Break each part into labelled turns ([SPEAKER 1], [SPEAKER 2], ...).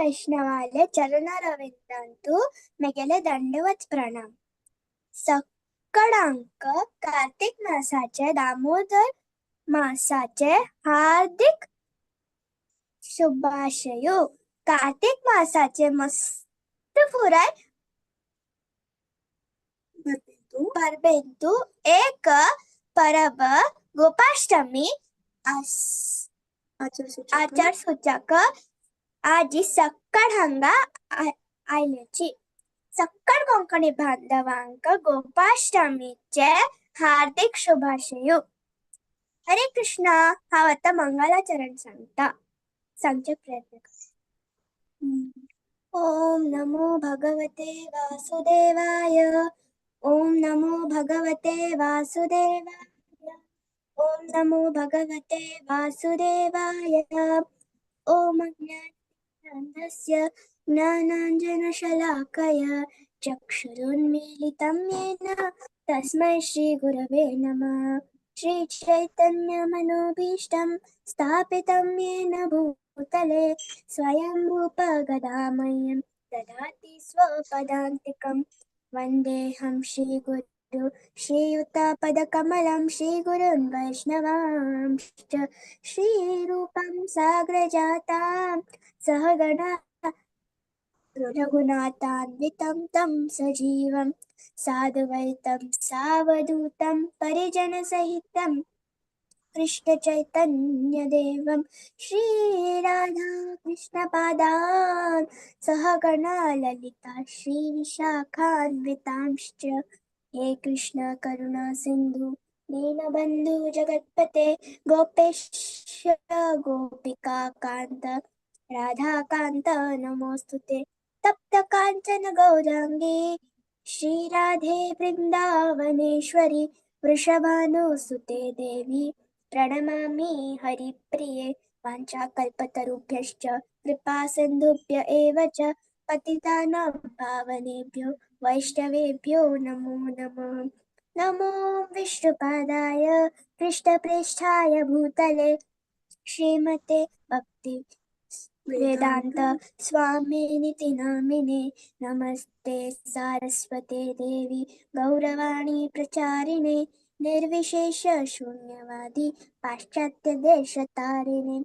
[SPEAKER 1] वैष्णवाले चरणरविंदांतु मेगेले दंडवत प्रणाम. सक्कडांक कार्तिक मासाचे दामोदर मासाचे हार्दिक शुभाशयो. कार्तिक मासाचे मस्त फुराय परबेंतु एक परब गोपाष्टमी आचार सूचक आजी सक्कड हांगा आयल्याची. सक्कड कोंकणी बांधवांक गोपाष्टमीचे हार्दिक शुभाशयो. हरे कृष्णा. हांव आतां मंगलाचरण सांगचे प्रयत्न करता. ओम नमो भगवते वासुदेवाय. ओम नमो भगवते वासुदेवाय. ओम नमो भगवते वासुदेवाय. ओम ज्ञानानन्दस्य ज्ञानाञ्जनशलाकया चक्षुरुन्मीलितं येन तस्मै श्रीगुरवे नमः. श्रीचैतन्यमनोभीष्टं स्थापितं येन भूतले स्वयं रूप गदामह्यं ददाति स्वपदान्तिकं. वन्देऽहं श्रीगुरु श्रीयुतपदकमलं श्रीगुरुन् वैष्णवांश्च. श्रीरूपं साग्रजातां सहगणा रघुनाथान्वितं तं सजीवं साद्वैतं सावधूतं परिजनसहितं कृष्णचैतन्यदेवं श्रीराधा कृष्णपादान् सहगणा ललिता श्रीविशाखान्वितांश्च. हे कृष्ण करुणा सिन्धु दीनबन्धु जगत्पते गोपेश गोपिका कान्त राधाकान्त नमोस्तुते. तप्त काञ्चन गौरांगी श्रीराधे वृन्दावनेश्वरी वृषभानुसुते देवी प्रणमामि हरिप्रिये. वाञ्छाकल्पतरुभ्यश्च कृपा सिन्धुभ्य एव च पतितानां पावनेभ्यो वैष्णवेभ्यो नमो नमः. नमो विष्णुपादाय कृष्णप्रेष्ठाय भूतले श्रीमते भक्ति वेदांत स्वामिनिति नामिने. नमस्ते सारस्वते देवी गौरवाणी प्रचारिणे निर्विशेष शून्यवादी पाश्चात्य देश तारिणे.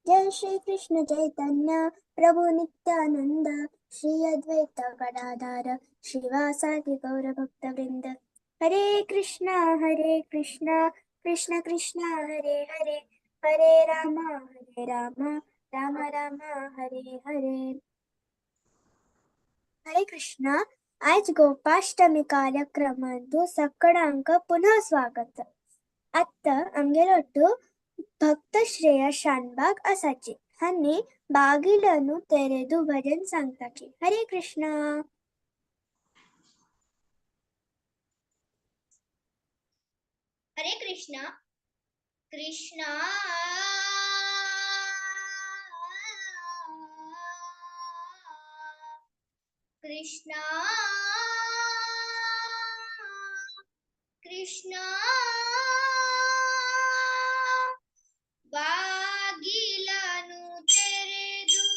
[SPEAKER 1] जय श्री कृष्ण चैतन्य प्रभु नित्यानंद श्री अद्वैत गदाधर श्रीवासादि गौर भक्त वृंद. हरे कृष्णा कृष्ण कृष्णा हरे हरे हरे राम राम राम हरे हरे. हरे कृष्णा. आज गोपाष्टमी कार्यक्रमांतु सक्कडांक पुनः स्वागत. आत्ता आमगेलोटू भक्त श्रेया शानबाग आसाची हानी बागिलनु तेरेदू भजन सांगताची. हरे कृष्णा.
[SPEAKER 2] हरे कृष्णा. कृष्णा कृष्णा कृष्णा बागिलानु तेरेदू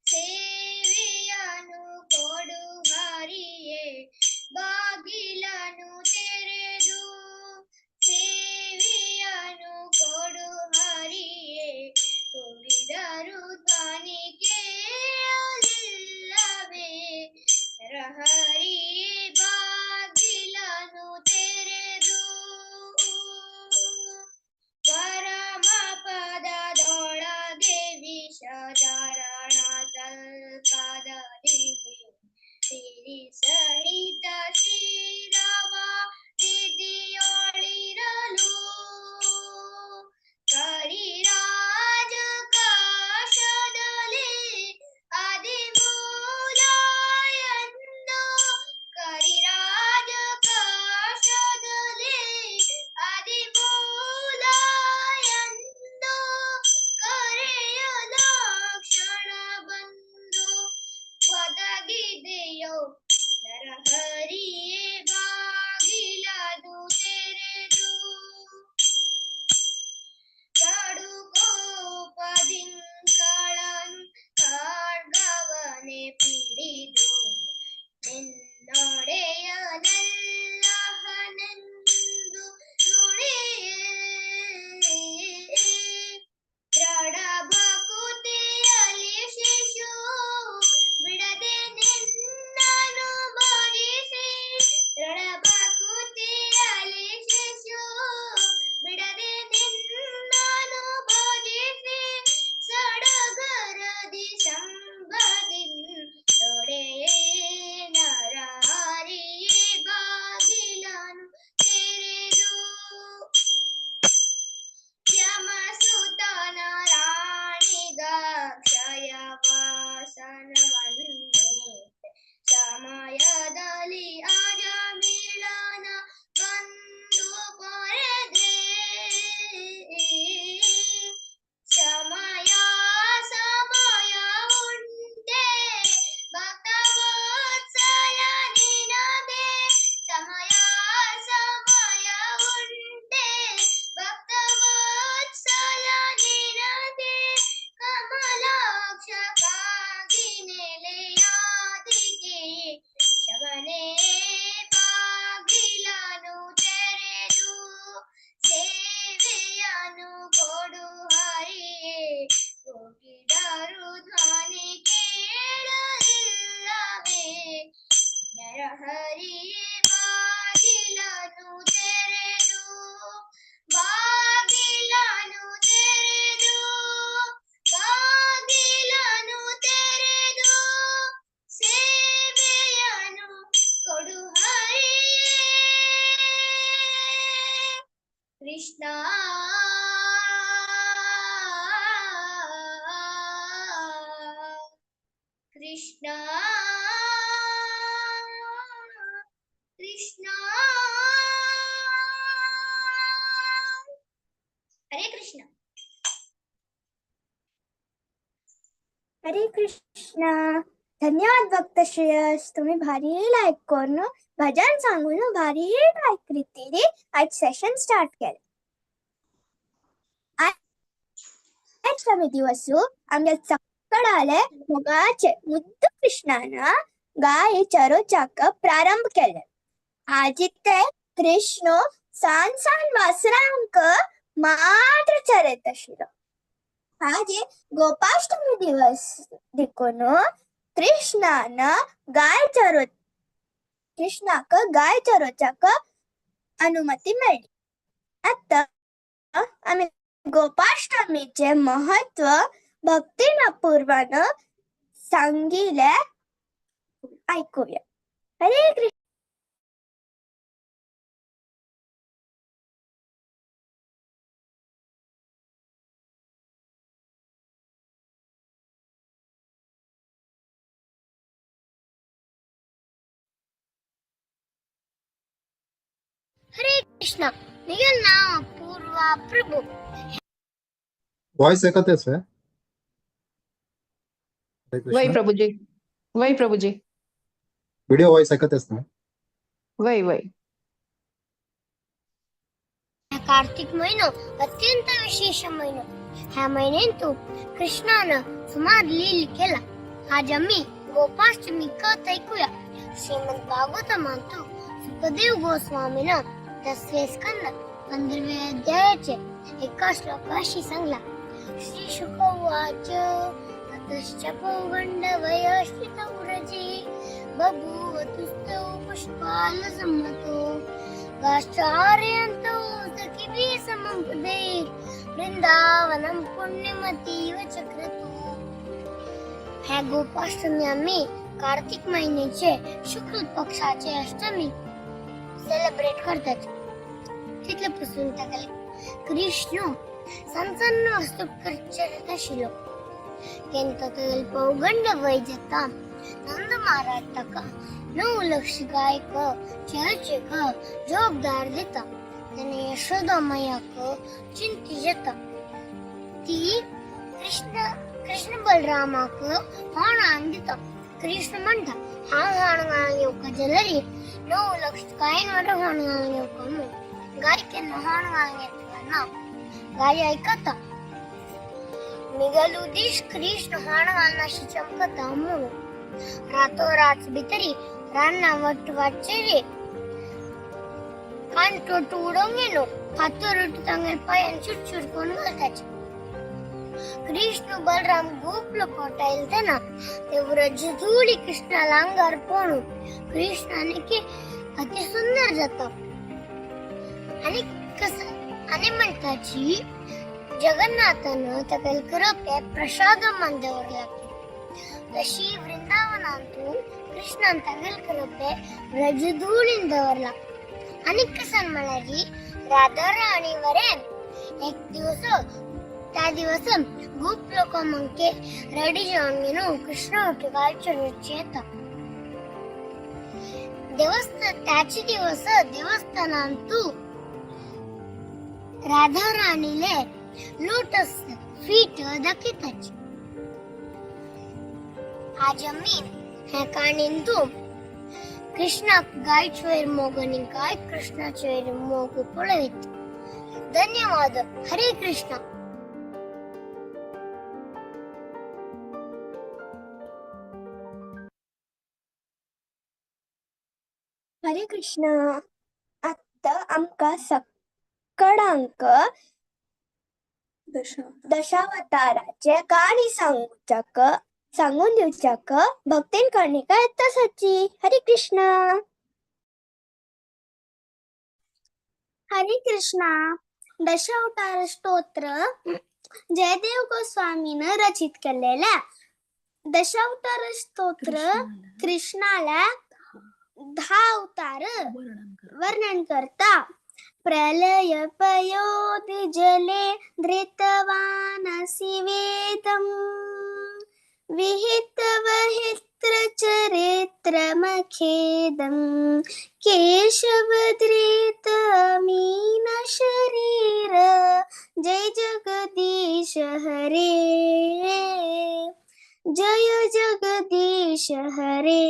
[SPEAKER 2] सेवियानु कोडु हरिये. बागिलानु तेरेदू सेवियानु कोडु हरिये. कोगिದರು ಧ್ವನಿ ಕೇಳಲಿಲ್ಲವೇ ಹರಿಯೇ. ಬಾಗಿಲನು ತೆರೆದು ಕಾಗಿನೆಲೆ ಯಾದಿಗೆ ಶವನೆ ಬಾಗಿಲನು ತೆರೆದು ಸೇವೆಯನು ಕೊಡು ಹರಿಯೇ ಹೋಗಿದರು ಧ್ವನಿ ಕೇಳಲಿಲ್ಲವೇ ನರಹರಿಯೇ ಬಾಗಿಲನು ತೆರೆದು ಬಾಗಿಲನು ತೆರೆದು ಬಾಗಿಲನು ತೆರೆದು ಸೇವೆಯನು ಕೊಡು ಹರಿಯೇ ಕೃಷ್ಣ ಕೃಷ್ಣ ಕೃಷ್ಣ हरे कृष्ण
[SPEAKER 1] हरे कृष्णा. धन्यवाद भक्त श्रेयस, तुम्ही भारी ऐकून भजन सांगून भारी ऐकली आज सेशन स्टार्ट केले. आजचा दिवस आमच्या चक्कडाले मुगाचे मुद्द कृष्णानं गाय चरोचाक प्रारंभ केले. आज ते कृष्ण सान वासरांक मात्र चरत आशिल्लो. आज गोपाष्टमी दिवस देखून कृष्णाक गाय चरोचाक अनुमती मेळ्ळी. आता आम्ही गोपाष्टमीचे महत्व भक्तिपूर्वक सांगिले ऐकूया. हरे कृष्ण.
[SPEAKER 2] हरे कृष्ण. मेरा नाम पूर्वा प्रभु.
[SPEAKER 3] वॉइस ऐकत आहेस हरे
[SPEAKER 4] वही
[SPEAKER 3] कृष्ण.
[SPEAKER 4] प्रभु जी
[SPEAKER 3] व्हिडिओ वॉइस ऐकत आहेस ना?
[SPEAKER 4] वही
[SPEAKER 2] कार्तिक महिनो अत्यंत विशेष महिनो. ह्या महिन्यातून कृष्णानं सुमार लील केला. आज आम्ही गोपाष्टमी कथ ऐकूया. श्रीमद भागवत म्हणतो सुखदेव गोस्वामीनं 10वे स्कंद 15व्या अध्यायाचे 1 श्लोकाशी सांगला. श्री शुक उवाच ततश्च पौगंडवयश्चितौ रजी बभूव तुस्तौ पुष्पालसम्मतो गाश्चार्यन्तौ सखिभिः समं पदे वृंदावनं पुण्यमतीव चक्रतु. ह्या गोपाष्टमी आम्ही कार्तिक महिन्याचे शुक्ल पक्षाचे अष्टमी सेलिब्रेट करतात. तिथल्यापासून टाकले कृष्ण संसान्न वस्तू करत आशिल्लो. केंततल पौगंड वय जाता नंद महाराज ताका 9 लक्ष गायक चेहचेक जबाबदार दिता. त्याने यशोदा मैयाक चिंती जाता. ती कृष्ण बलरामाक हाण दिता. कृष्ण म्हणता हांव हाण घालून येवका जाल्यार 9 लक्ष गायेंवर हाण घालून येवका म्हूण. गाय केन्ना हाण घालून येतलो ना. गाय ऐकता. मिगलू दिश कृष्ण हाण घालनाशी चमकता म्हूण रातोरात भितरी रान्ना वाटचे रे कान टोटू उडोवंक गेलो. हातोर तांगे पायान चुटचुट कोण घालताचे. कृष्ण बलराम खूप लोकोटायल तेना ते व्रज धुळी कृष्णाला अंगार पडून कृष्णाने की अति सुंदर जाता. आणि म्हणताची जगन्नाथानं ताका करपे प्रसाद मंदवर लागले. तशी वृंदावनातून कृष्णान ताका करपे व्रज धुळीन दवरला. आणि कसन म्हळ्यारी राधा राणी वरेन एक दिवस त्या दिवस खूप लोक मंके रेडी जाऊन गेलो कृष्ण गायच्या रुची येतात. त्याची दिवस देवस्थानांतू राधा राणीले लोटस फीट दाखिताची. आज आम्ही ह्या काणींतू कृष्णाक गायच्या वयर मोग आणि गाय कृष्णाच्या वयर मोग पळयत. धन्यवाद. हरे कृष्ण.
[SPEAKER 1] हरे कृष्ण. आता आमका सकळांक दशावताराचे गाणी सांगून दिवच्याक भक्तीन कर्णिका येता सची. हरे कृष्ण. हरे कृष्णा. दशावतार स्तोत्र जयदेव गोस्वामीनं रचित केलेला. दशावतार स्तोत्र कृष्णाला 10 अवतार वर्णन करता. प्रलय पयोधि जले धृतवानसि वेदम् विहित वहित्र चरित्रमखेदम् केशवधृत मीन शरीर जय जगदीश हरे. जय जगदीश हरे.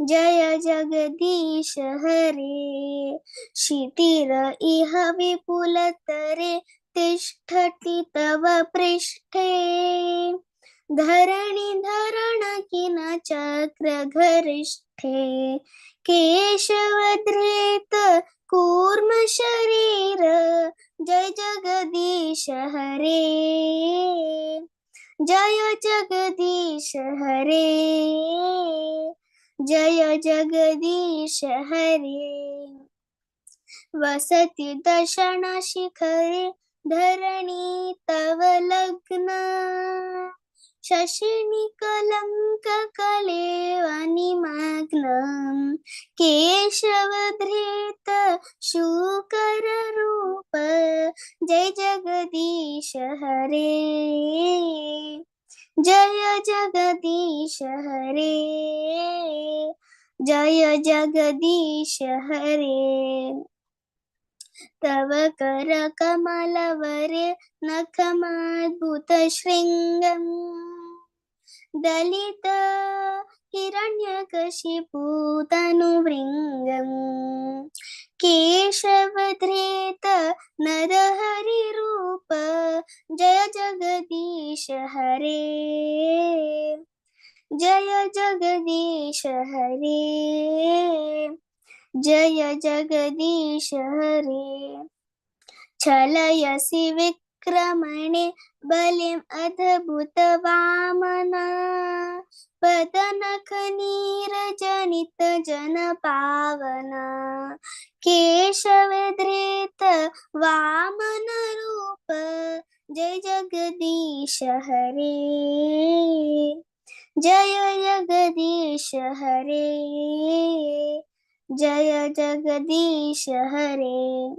[SPEAKER 1] जय जगदीश हरे. क्षितिर इह विपुलतरे तिष्ठति तव पृष्ठे धरणि धरण किन चक्र घरिष्ठे केशवधृत कूर्म शरीर जय जगदीश हरे. जय जगदीश हरे. जय जगदीश हरे. वसति दशन शिखरे धरणी तव लग्न शशिनि कलंक कलेव निमग्न केशवधृत शूकर रूप जय जगदीश हरे. जय जगदीश हरे. जय जगदीश हरे. तव कर कमलवरे नखमद्भुत शृंगम् दलित हिरण्यकशिपु तनुभृङ्गम् केशवधृत नरहरि रूप जय जगदीश हरे. जय जगदीश हरे. जय जगदीश हरे. छलयसि विक्रमणे बलिम् अद्भुत वामना पदनख नीरजनित जन पावना केशवधृत वामन रूप जय जगदीश हरे. जय जगदीश हरे. जय जगदीश हरे.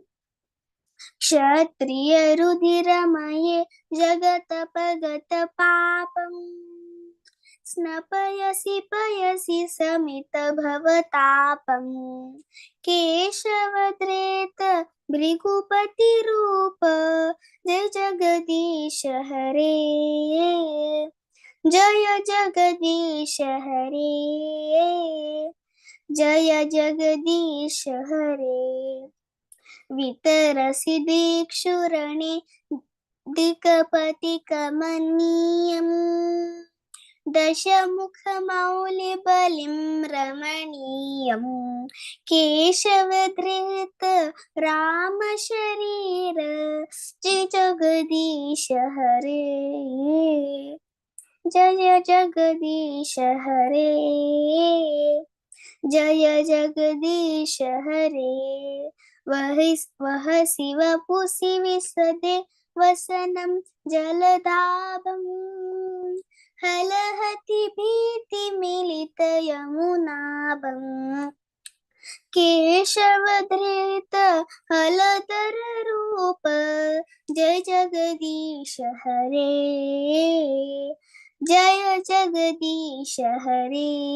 [SPEAKER 1] क्षत्रिय रुधिरमये जगतपगत पापम् स्नपयसि पयसि समित भवतापम् केशवधृत भृगुपति रूप जय जगदीश हरे. जय जगदीश हरे. जय जगदीश हरे. वितरसि दिक्षुरणे दिक्पति कमनीयम् दशमुखमौलि बलिं रमणीयम् केशवधृत राम शरीर जय जगदीश हरे. जय जगदीश हरे. जय जगदीश हरे. वह शिवपुसि विशदे वसनं जलधाभम् हलहति भीति मिलित यमुनाभम् केशवधृत हलधर रूप जय जगदीश हरे. जय जगदीश हरे.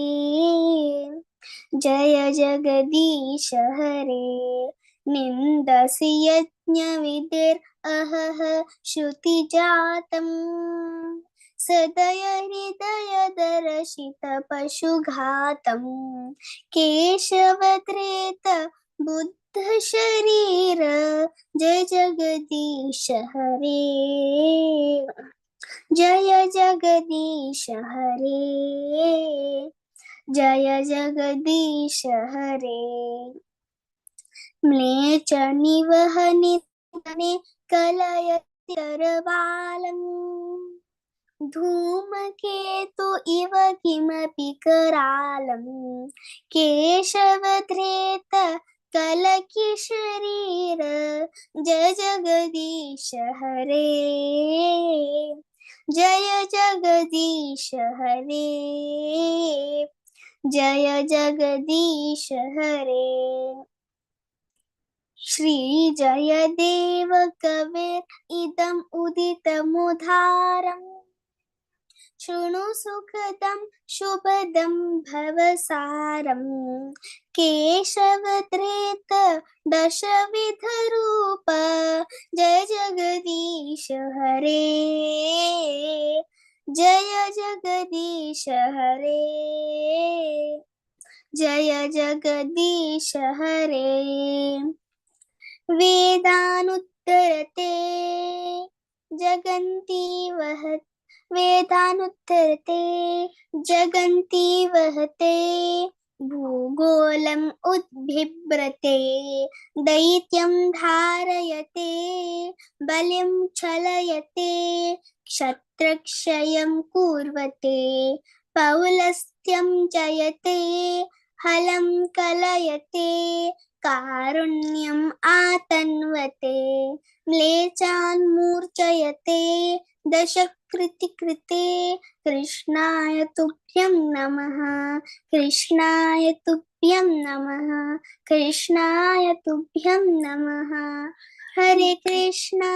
[SPEAKER 1] जय जगदीश हरे. निन्दसि यज्ञविधिर् अहह श्रुतिजातम् सदय हृदय दर्शित पशुघातम् केशवधृत बुद्ध शरीर जय जगदीश हरे. जय जगदीश हरे. जय जगदीश हरे। म्लेच्छ निवहनिधने कलयत्यर्वालम् धूमकेतु इव किमपि करालम् केशवधृत कलकिशरीर जय जगदीश हरे। जय जगदीश हरे। जय जगदीश हरे। श्री जयदेव कविर इदम् उदितमुदारम् शृणु सुखदं शुभदं भवसारम् केशवधृत दशविधरूप जय जगदीश हरे। जय जगदीश हरे। जय जगदीश हरे। वेदानुत्तरते जगन्ति वहते वेदानुत्तरते जगन्ति वहते भूगोलम् उद्बिभ्रते दैत्यं धारयते बलिं छलयते क्षत्रक्षयं कुर्वते पौलस्त्यं जयते हलं कलयते कारुण्यम् आतन्वते म्लेच्छान् मूर्छयते दशकृतिकृते कृष्णाय तुभ्यं नमः। कृष्णाय तुभ्यं नमः। कृष्णाय तुभ्यं नमः। हरे कृष्णा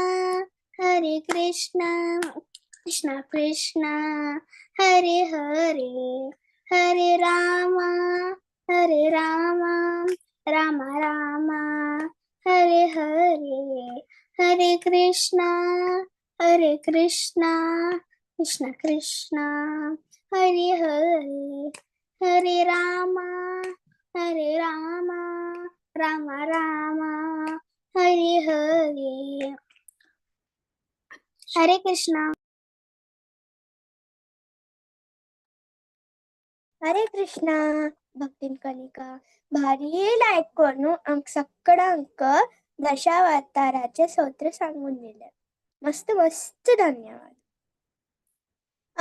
[SPEAKER 1] कृष्ण कृष्ण हरे हरे हरे राम राम राम हरे हरे हरे कृष्णा कृष्ण कृष्ण हरे हरे हरे राम राम राम हरे हरे हरे कृष्णा।
[SPEAKER 2] हरे कृष्ण भक्तीन कनिका भारी ऐकून सगळ्यांक दशावताराचे स्तोत्र सांगून दिले. मस्त मस्त धन्यवाद.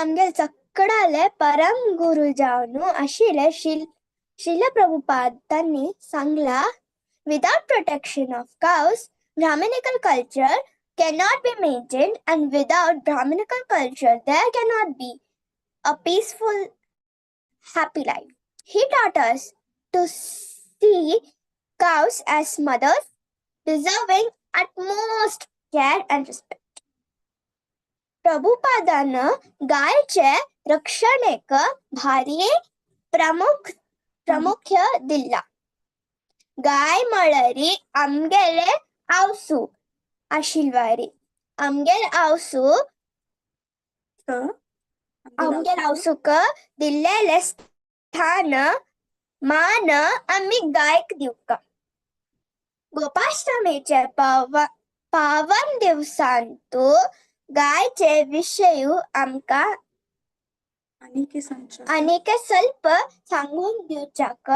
[SPEAKER 2] आमगे चक्कडाले परम गुरु जावनु आशिले शिल प्रभुपादांनी Sangla, without protection of cows, Brahminical culture cannot be maintained, and without Brahminical culture there cannot be a peaceful, happy life. He taught us to see cows as mothers, deserving utmost care and respect. प्रभुपादानं गायचे रक्षणेक भारी प्रामुख्य दिला. गाय म्हणल्यारी आमगेले आवसू आशिल्वारी. आमगेल आवसूक दिल्लेले स्थान मान आम्ही गायक दिवका. गोपाष्टमीचे पावन दिवसांतू गायचे विषय आमका अनेक स्वल्प सांगून दिवच्याक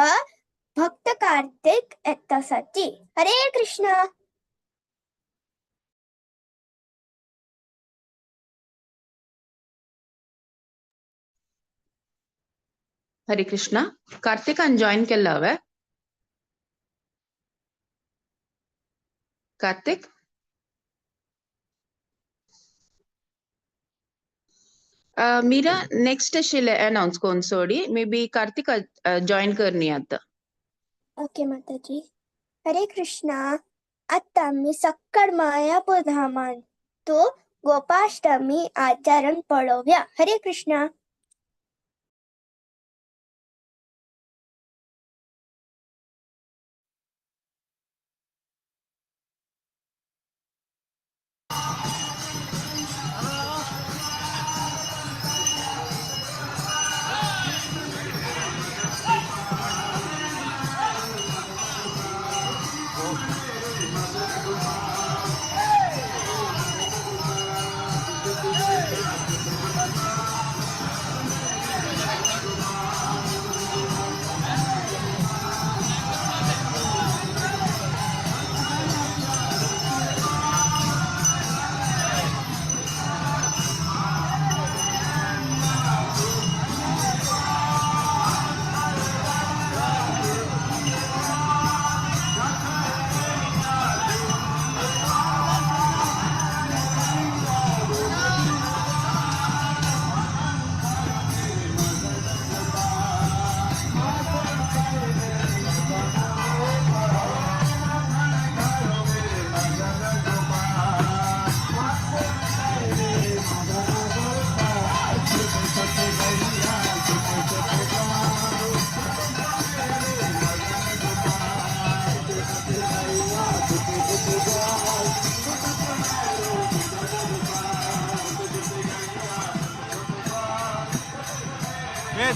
[SPEAKER 2] भक्त कार्तिक येतासाठी. हरे कृष्ण.
[SPEAKER 4] हरे कृष्णा. कार्तिकान जॉईन केलं हवं. कार्तिक मीरा नेक्स्ट शिले अनाउंस कोण सोडी मे बी कार्तिक जॉईन करनी आता.
[SPEAKER 2] ओके माताजी. हरे कृष्णा. आता मी सक्कड मायापूर धामान तो गोपाष्टमी आचरण पळवूया. हरे कृष्णा.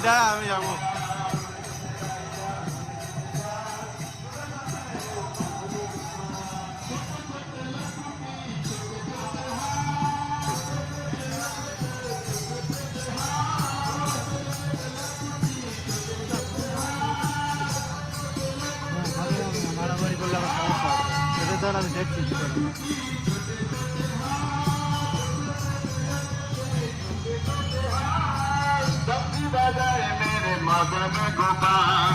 [SPEAKER 5] দাঁড়া আমি যাবো। মারামারি করলে আমার সমস্যা আছে, সেটা তো আমি দেখছি কি করে।
[SPEAKER 6] बंसी बजाए मेरे मदन गोपाल,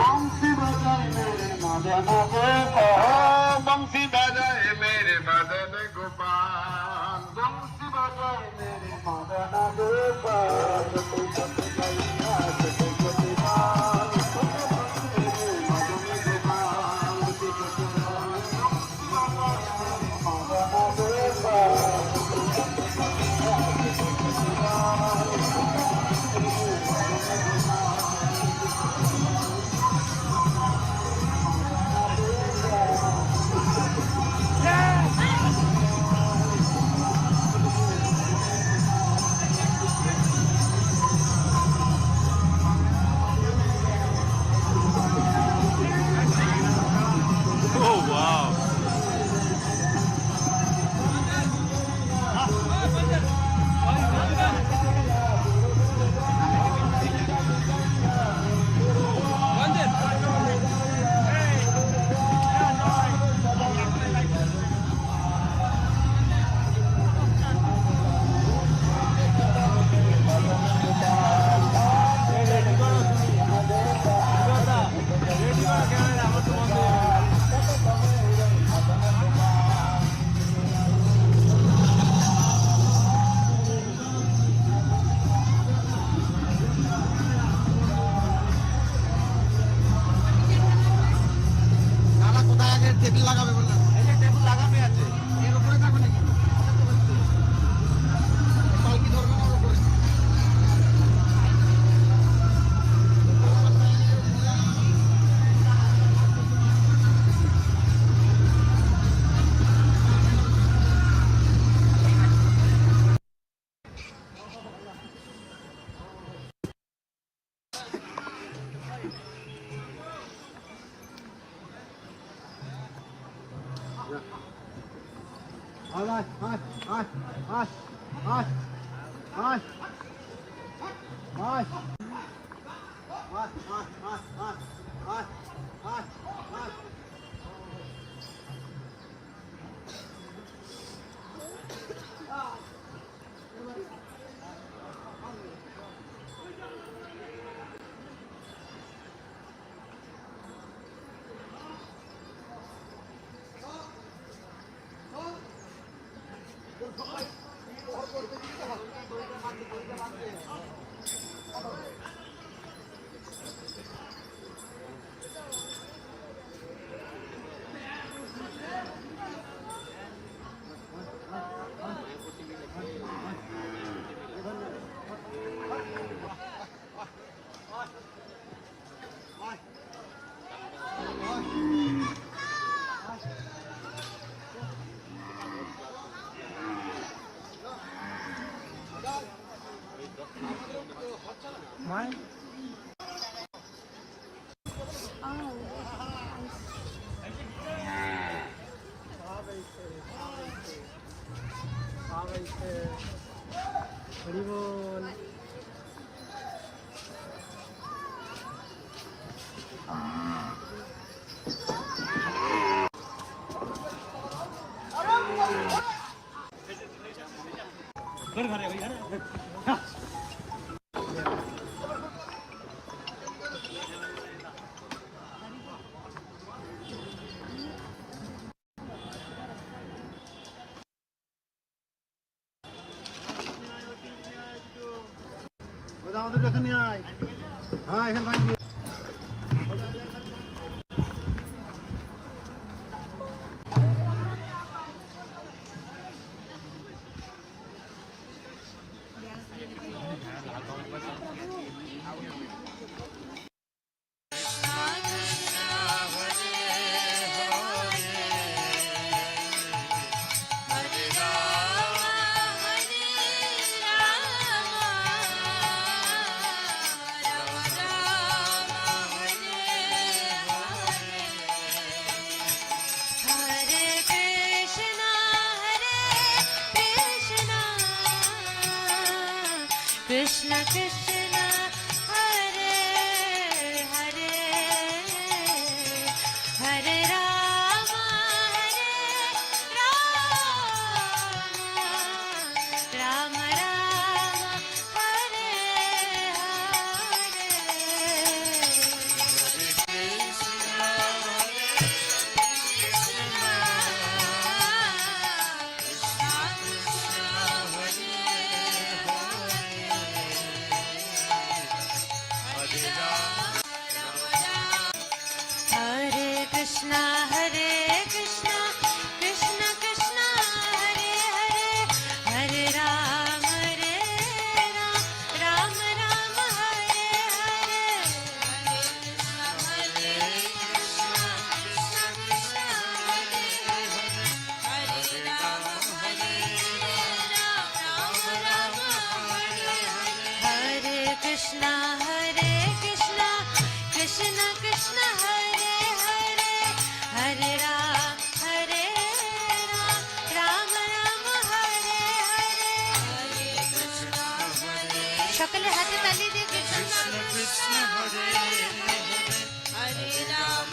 [SPEAKER 6] बंसी बजाए मेरे मदन गोपाल, बंसी बजाए मेरे मदन गोपाल, बंसी बजाए मेरे मदन गोपाल, छोटे छोटे कैया छोटे छोटे बाल, छोटे छोटे मेरे मदन गोपाल, छोटे छोटे बाल, बंसी बजाए मेरे मदन गोपाल,
[SPEAKER 5] Oh wow. আমাদের কাছে নিয়ে আয়। হ্যাঁ এখানে ভাই
[SPEAKER 7] कृष्ण हरे हरे हरे राम राम राम हरे हरे कृष्णा कृष्ण कृष्ण हरे हरे हरे राम राम राम हरे हरे हरे कृष्णा कृष्ण हरे हरे राम राम राम हरे हरे कृष्णा कृष्ण कृष्ण हरे हरे हरे राम राम राम हरे हरे সকলে হাতে তালি দিয়ে কৃষ্ণ কৃষ্ণ হরে হরে রাম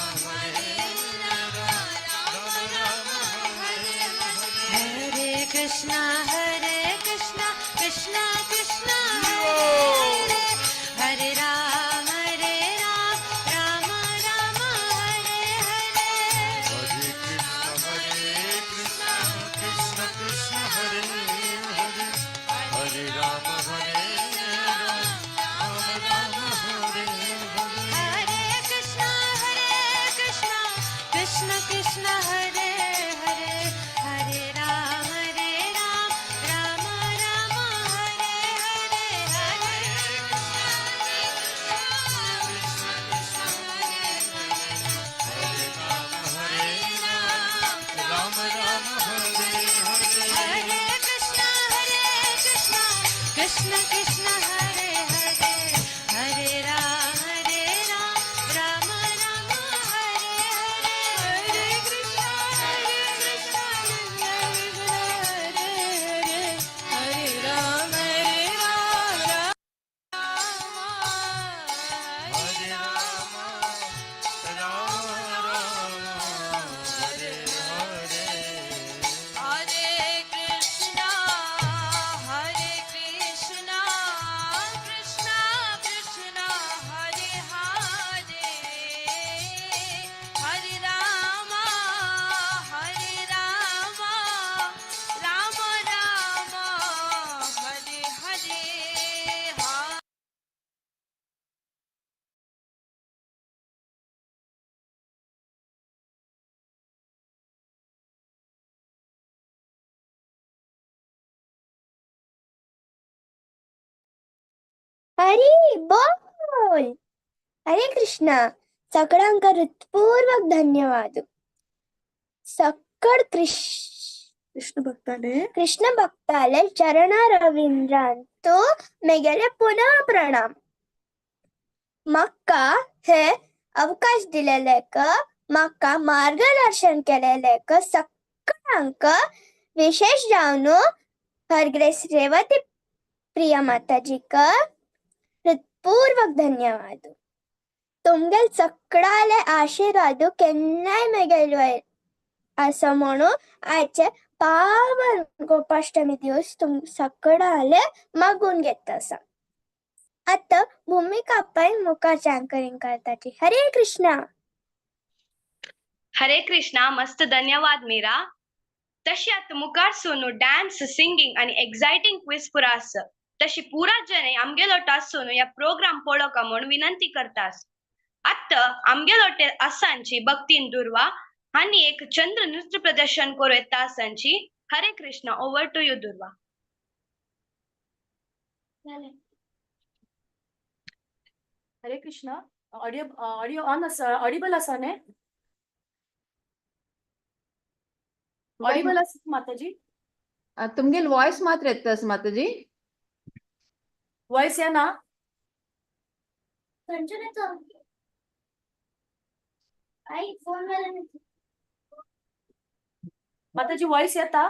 [SPEAKER 7] রাম হরে হরে কৃষ্ণ কৃষ্ণ কৃষ্ণ হরে हरे Ram Ram Ram Hare Hare Hare Krishna Krishna Krishna Hare Hare Hare Ram Ram Hare Hare Krishna Krishna Krishna Hare Hare Hare Ram Ram Ram Hare Hare Hare Krishna Krishna Hare Hare Hare Ram Ram Ram Hare Hare Hare Krishna Hare Hare Hare Ram Hare Krishna, Krishna Krishna, Hare Hare, Hare Rama, Rama Rama, Hare Hare.
[SPEAKER 1] हरी बोल. हरे कृष्णा. सगळ्यांका हृत्पूर्वक धन्यवाद. सकळ कृष्ण भक्ताले चरण रवींद्रांतो मेगेले पुन्हा प्रणाम. मक्का हे अवकाश दिलेलेक, मक्का मार्गदर्शन केलेलेक सगळ्यांक विशेष जावन हरग्रेस रेवती प्रिया माताजीक हृत्पूर्वक धन्यवाद. तुमगेल सगळ्याले आशीर्वाद केन्नाय मेगेलो असं म्हणून आजचे पावन गोपाष्टमी दिवस तुम सगळ्याले मागून घेत असा. आता भूमिका पाय मुखार अँकरिंग करताची. हरे कृष्णा.
[SPEAKER 8] हरे कृष्णा. मस्त धन्यवाद मीरा. तशी आता मुखार सोनू डान्स सिंगिंग आणि एक्साइटिंग क्विज पुरा आस. तशी पुरा जने आमगेलो टास सोनू या प्रोग्राम पळोवका म्हणून विनंती करतास. आता आमगेलो टे आसांची भक्तीन दुर्वा आणि एक चंद्र नृत्य प्रदर्शन करू येता आसांची. हरे कृष्णा. ओव्हर टू यू दुर्वा.
[SPEAKER 9] हरे कृष्णा. ऑडिओ ऑन असा, ऑडिबल असा ने? ऑडिबल अस माताजी?
[SPEAKER 4] तुमगेल वॉइस मात्र येतस माताजी.
[SPEAKER 9] वॉइस या ना? माताजी वॉइस येता?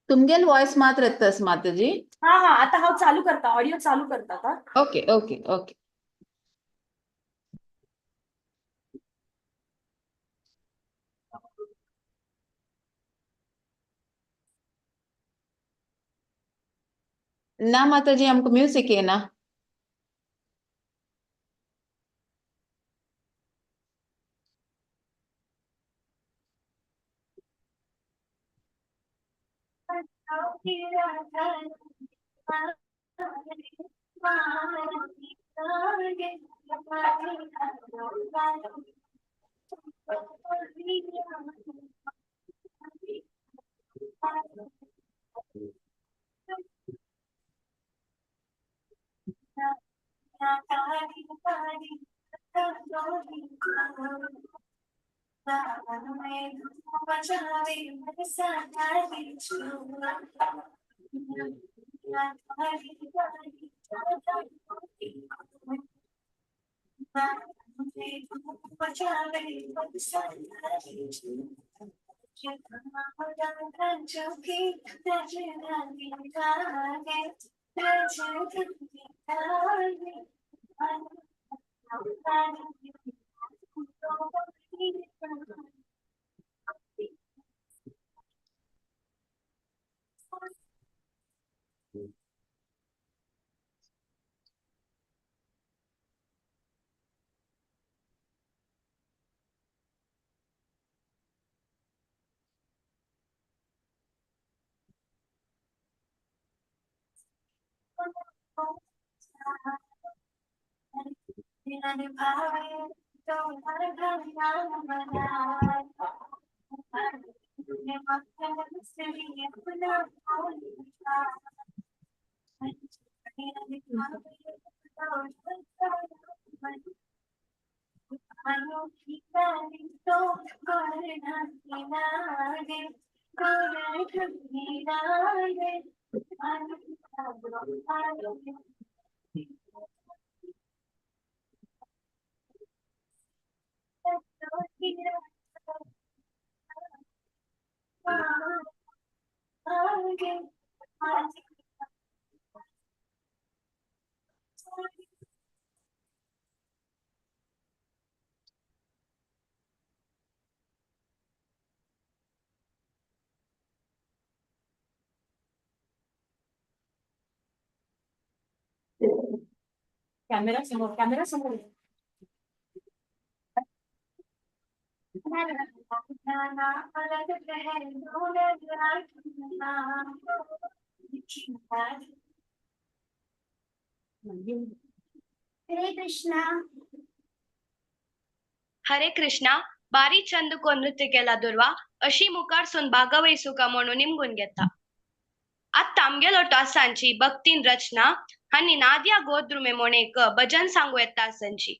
[SPEAKER 4] तुमगेल वॉइस मात्र येतस माताजी.
[SPEAKER 9] हा हा आता हा चालू करता ऑडिओ चालू करता आता.
[SPEAKER 4] Okay okay okay. ना माताजी हमको म्यूजिक है ना.
[SPEAKER 9] कॅमेरा समोर.
[SPEAKER 2] हरे कृष्णा.
[SPEAKER 8] हरे कृष्णा. बारी चंद को नृत्य केला दुर्वा अशी मुखारसून भागवय सुका म्हणून निमगून घेता. आता आमगेलो टासांची भक्तीन रचना आणि नादिया गोद्रुमे म्हणून एक भजन सांगू येता संची.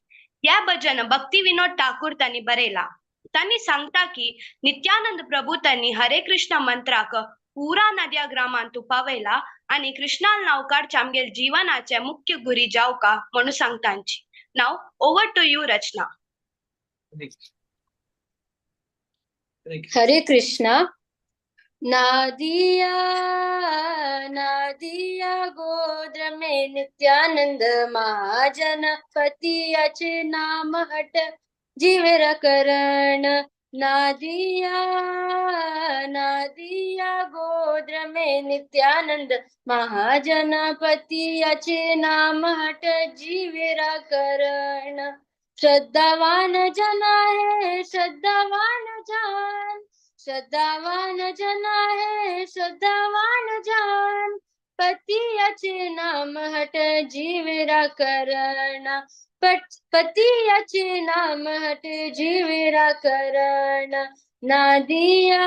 [SPEAKER 8] या भजन भक्ती विनोद ठाकूर त्यांनी बरेला. त्यांनी सांगता की नित्यानंद प्रभू त्यांनी हरे कृष्ण मंत्राक पुरा नद्या ग्रामांतू पावयला आणि कृष्णाल नाव काढच्या आमगेल जीवनाचे मुख्य गुरी जाऊ का म्हणून सांगतांची. नाव ओव्हर टू यू रचना.
[SPEAKER 10] हरे कृष्णा. नादिया नादिया गोद्र में नित्यानंद महाजन पति अचे नाम हट जीवेर करण. नादिया नादिया गोद्र में नित्यानंद महाजन पति अचे नाम हट जीवेरा करण. श्रद्धावान जना है श्रद्धावान जान. श्रद्धावान जना है श्रद्धावान जान. पति अचे नाम हट जीवेरा करण. पति अचे नाम हट जीवेरा करण. नादिया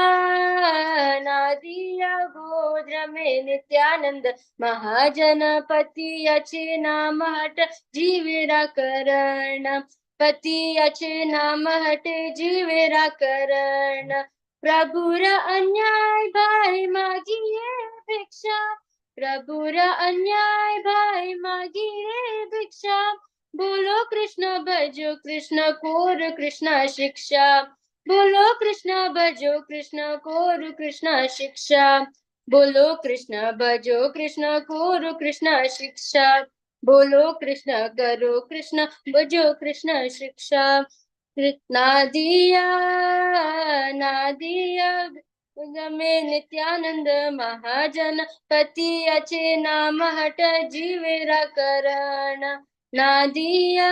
[SPEAKER 10] नादिया गोद्र में नित्यानंद महाजन पति अचे नाम हट जीवेरा करण. पति अचे नाम हट जीवेरा करण. प्रभुर अन्याय भाई मागिए भिक्षा. प्रभुर अन्याय भाई मागिए भिक्षा. बोलो कृष्ण भजो कृष्ण कोर कृष्ण शिक्षा. बोलो कृष्ण भजो कृष्ण कोर कृष्ण शिक्षा. बोलो कृष्ण भजो कृष्ण करो कृष्ण शिक्षा, बोलो कृष्ण करो कृष्ण भजो कृष्ण शिक्षा। नादिया नादिया में नित्यानंद महाजन, पति अचे नाम हट जीवेरा करण। नादिया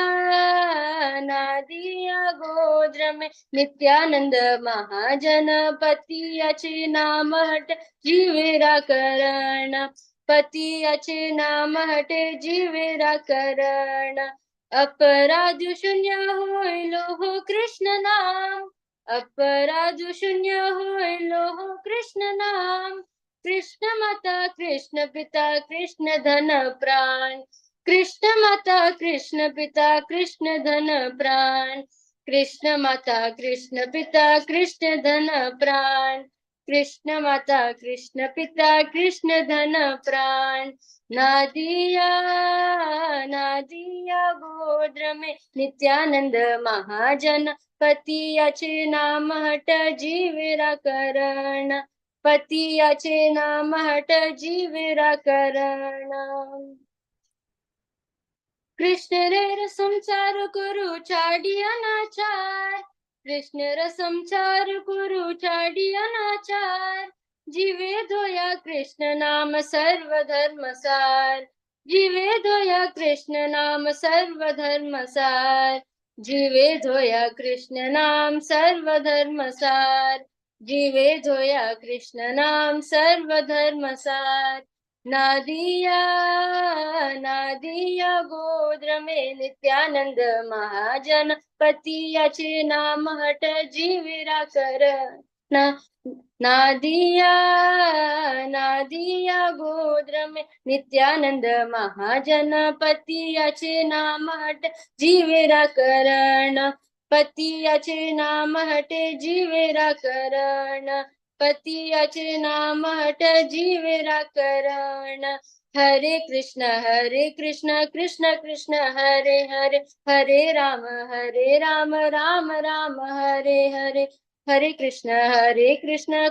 [SPEAKER 10] नादिया गोद्र में नित्यानंद महाजन, पति अचे नाम हट जीवेरा करण। पति अचे नाम हट जीवेरा करण। अपराध शून्य होय लोहो कृष्ण नाम, अपराध शून्य होय लोहो कृष्ण नाम। कृष्ण माता कृष्ण पिता कृष्ण धन प्राण, कृष्ण माता कृष्ण पिता कृष्ण धन प्राण। कृष्ण माता कृष्ण पिता कृष्ण धन प्राण, कृष्ण माता कृष्ण पिता कृष्ण धन प्राण। नादिया नादिया गोद्र में नित्यानंद महाजन, पति अचे नाम हट जीवेरा करण। पति अचे नाम हट जीवेरा करण। कृष्ण रे रसम चारु कुरु चाडिया नाचार, कृष्ण रसम चारु कुरु चाडिया नाचार। जीवे धोया कृष्ण नाम सर्व धर्म सार, जीवे धोया कृष्ण नाम सर्व धर्म सार। जीवे धोया कृष्ण नाम सर्व धर्म सार, जीवे धोया कृष्ण नाम सर्व धर्म सार। नादिया नादिया गोद्र में नित्यानंद महाजन, पति अचे नाम हट जीवेरा करण। नादिया नादिया गोद्र में नित्यानंद महाजन, पति अचे नाम हट जीवेरा करण। पति अचे नाम हट जीवेरा करण। पति अचे नाम हट जीवेरा करण। हरे कृष्ण कृष्ण कृष्ण हरे हरे, हरे राम राम राम हरे हरे। हरे कृष्ण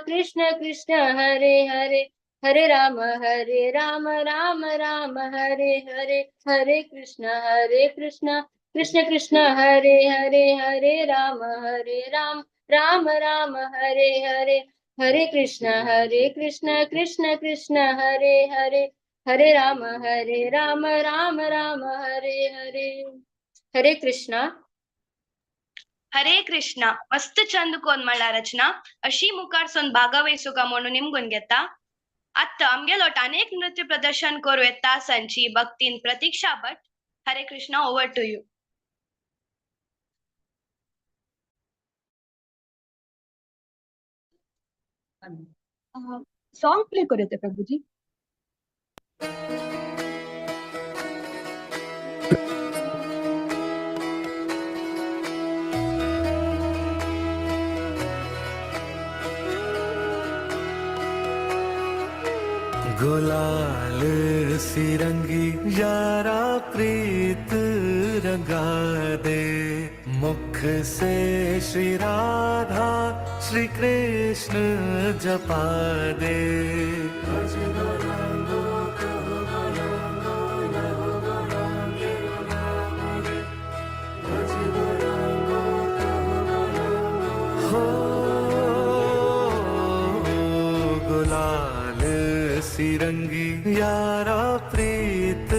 [SPEAKER 10] कृष्ण कृष्ण हरे हरे, हरे राम राम राम हरे हरे। हरे कृष्ण कृष्ण कृष्ण हरे हरे, हरे राम राम राम हरे हरे। हरे कृष्ण कृष्ण कृष्ण हरे हरे, हरे राम राम राम हरे हरे। हरे कृष्णा.
[SPEAKER 8] हरे कृष्णा. मस्त छंद कोण म्हणला रचना अशी मुखारसून भागवेसू का म्हणून निमगून घेता. आता आमगेलोट अनेक नृत्य प्रदर्शन करू येता संची भक्तीन Pratiksha Bhat. Hare Krishna, over to you.
[SPEAKER 9] Song play करूया प्रभुजी.
[SPEAKER 11] गुलाल सी रंगी यारा प्रीत रंगा दे, मुख से श्री राधा श्री कृष्ण जपा दे। हो गुलाल सी रंगी यारा प्रीत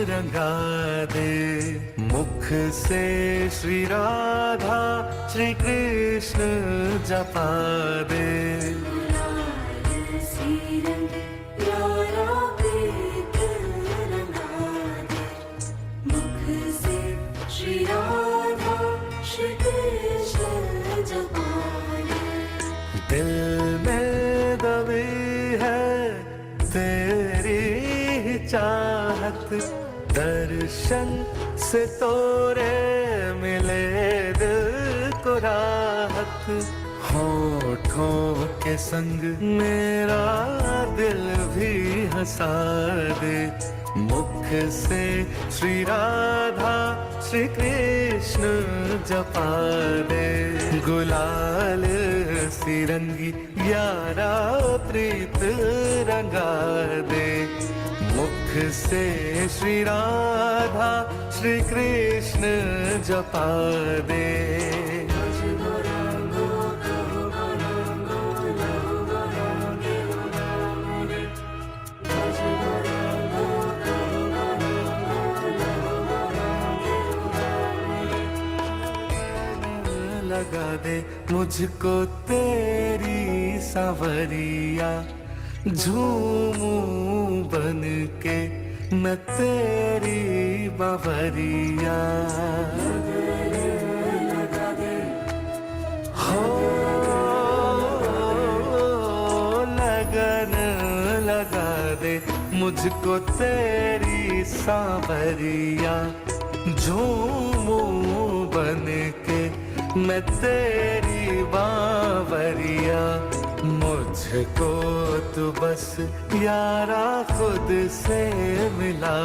[SPEAKER 11] रंगा दे, मुख से श्री राधा श्री कृष्ण जपा दे। दिल में दबी है तेरी ही चाहत, दर्शन से तोरे मिले दिल को राहत। होठों के संग मेरा दिल भी हंसा दे, मुख से श्री राधा श्री कृष्ण जपा दे। गुलाल सिरंगी यारा प्रीत रंगा दे। मुख से श्री राधा श्री कृष्ण जपा दे। लगा दे मुझको तेरी सावरिया, झूमूं बन के मैं तेरी बावरिया। हो लगन लगा दे मुझको तेरी सावरिया, झूमूं बन के मैं तेरी बावरिया। मुझको तू बस यारा खुद से मिला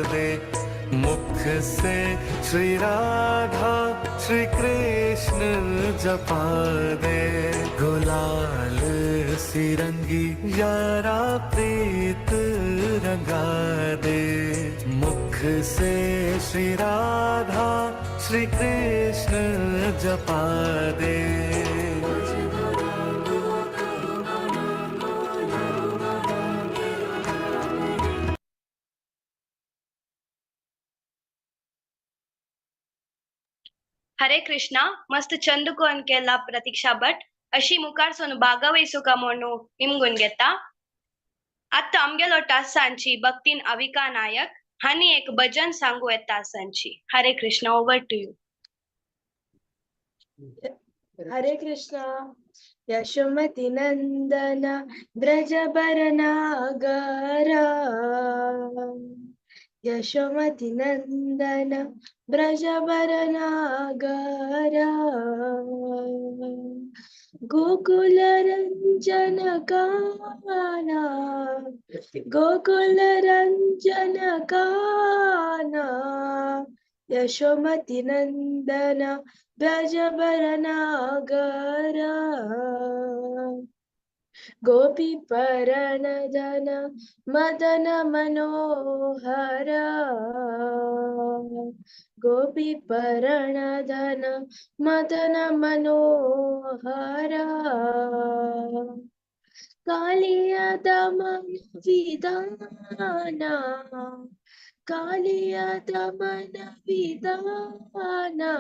[SPEAKER 11] दे। मुख से श्री राधा श्री कृष्ण जपा दे। गुलाल सिरंगी यारा प्रीत रंगा दे। मुख से श्री राधा श्री कृष्ण जपा दे।
[SPEAKER 8] हरे कृष्णा मस्त चंदको केला प्रतीक्षा भट अशी मुखार सोन भागवयसो का म्हणू निमगून घेता। आता आमगेलो टासांची भक्तीन अविका नायक हानी एक भजन सांगू येता सांची। हरे कृष्णा ओवर टू यू।
[SPEAKER 10] हरे कृष्णा। यशोमती नंदन ब्रज बरनागरा, यशोमती नंदन ब्रज बरनागरा। गोकुल रंजन काना, गोकुल रंजन काना। यशोमती नंदन ब्रज बरनागरा। गोपी परणधन मदन मनोहर, गोपी परणधन मदन मनोहर। कालिया दमन विधाना, कालिया दमन विधाना।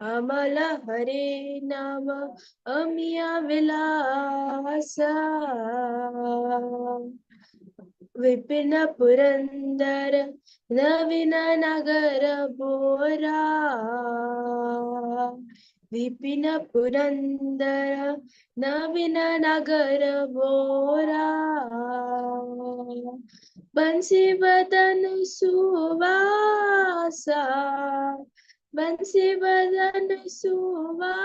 [SPEAKER 10] अमल हरे नाम अमिया विलासा, विपिन पुरंदर नवीन नगर बोरा। विपिन पुरंदर नवीन नगर बोरा। बंसी बदन सुवासा, बंसी बदन सुवासा।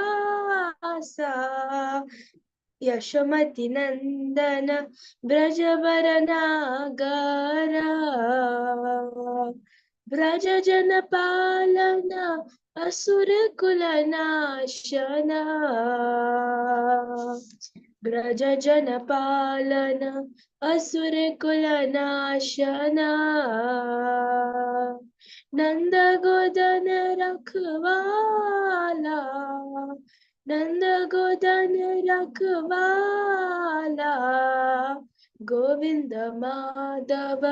[SPEAKER 10] यशोमती नंदन ब्रज बरनागरा। ब्रज जन पालन असुर कुल नाशना, ब्रज जन पालन असुर कुल नाशना। नंद गोदन रखवाला, नंद गोदन रखवाला। गोविंद माधव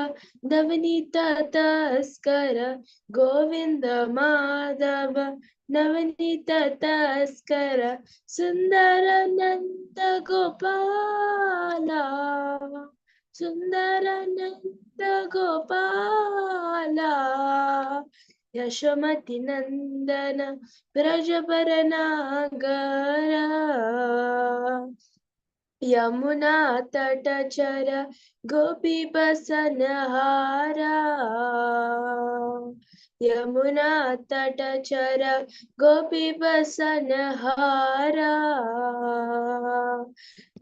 [SPEAKER 10] नवनीत तस्कर, गोविंद माधव नवनीत तस्कर। सुंदर नंद गोपाला, सुंदर नंद गोपाला। यशोमती नंदन ब्रज बरनागरा। यमुना तटचर गोपी बसनहारा, यमुना तटचर गोपी बसनहारा।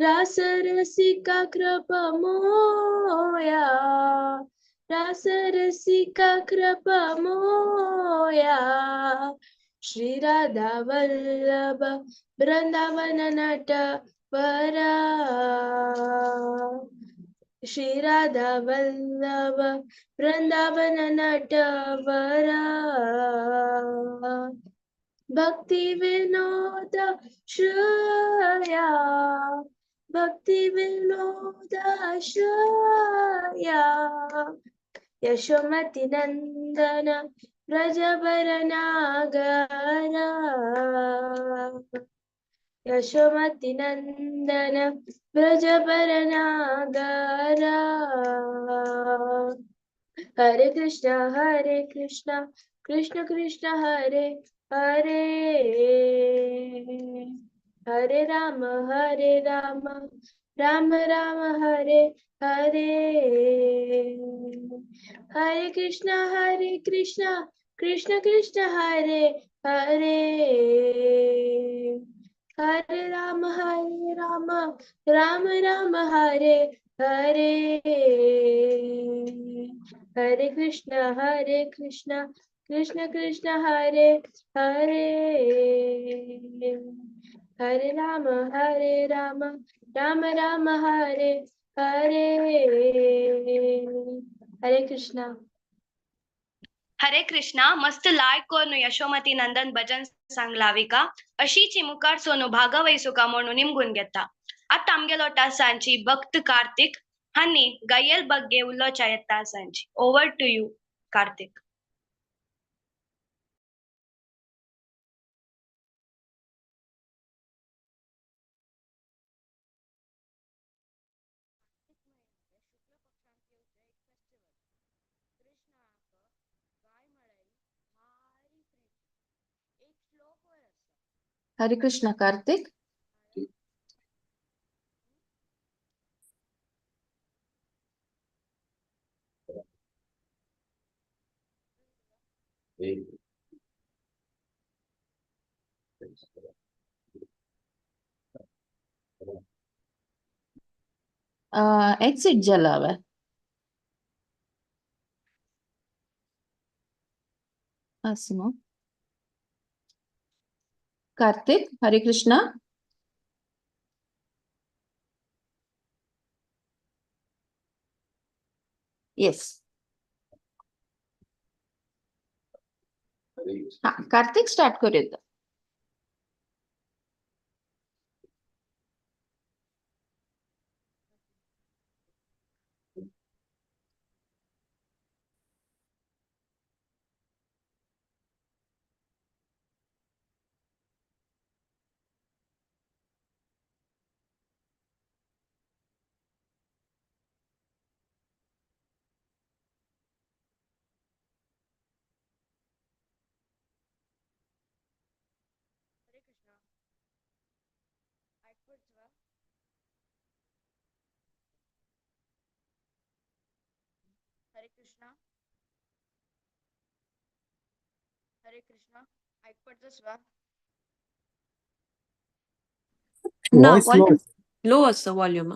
[SPEAKER 10] रास रसिका कृप मोया, रास रसिका कृप मोया। श्री राधा वल्लभ वृंदावन नटवरा श्री राधा वल्लभ वृंदावन नटवरा भक्ति विनोद श्रेया भक्ति विनोद श्रेया यशोमति नंदन ब्रजवरनागरा यशोमति नंदन ब्रजवरनागरा हरे कृष्ण कृष्ण कृष्ण हरे हरे हरे राम राम राम हरे हरे हरे कृष्ण कृष्ण कृष्ण हरे हरे हरे राम राम राम हरे हरे हरे कृष्ण कृष्ण कृष्ण हरे हरे हरे राम राम राम हरे हरे हरे कृष्ण
[SPEAKER 8] हरे कृष्णा मस्त लायकोनु यशोमती नंदन भजन सांगलावी का अशीची मुखार सोनू भागवयसू का म्हणून निमगून घेता आता आमगेलो तासांची भक्त कार्तिक हानी गायल बग्गे उल्लोचा येता तासांची over to you Kartik
[SPEAKER 4] Hare Krishna Kartik exit जलावे असं कार्तिक हरे कृष्ण यस हाँ कार्तिक स्टार्ट करूया
[SPEAKER 12] हरे कृष्णा ऐकपडतोस
[SPEAKER 3] No, volume
[SPEAKER 12] low असतं व्हॉल्यूम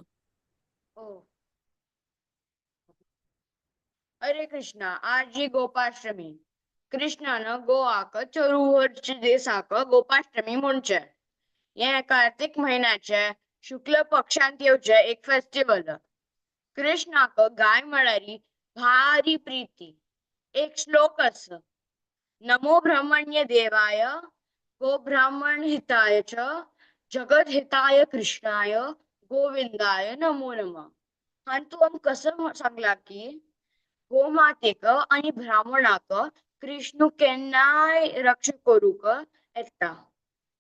[SPEAKER 12] हरे कृष्णा आज गोपाष्टमी कृष्णानं गोवाक चरुवर्ष देसाक गोपाष्टमी म्हणचे हे कार्तिक महिन्याचे शुक्ल पक्षांत येवचे एक फेस्टिवल कृष्णाक गाय म्हळ्यारी भारी प्रीती एक श्लोक अस नमो ब्रह्मण्य देवाय गो ब्राह्मण हिताय च जगत हिताय कृष्णाय गोविंदाय नमो नमः हाण तू कसं सांगला की गोमातेक आणि ब्राह्मणाक कृष्ण केन्नाय रक्षा करूक येता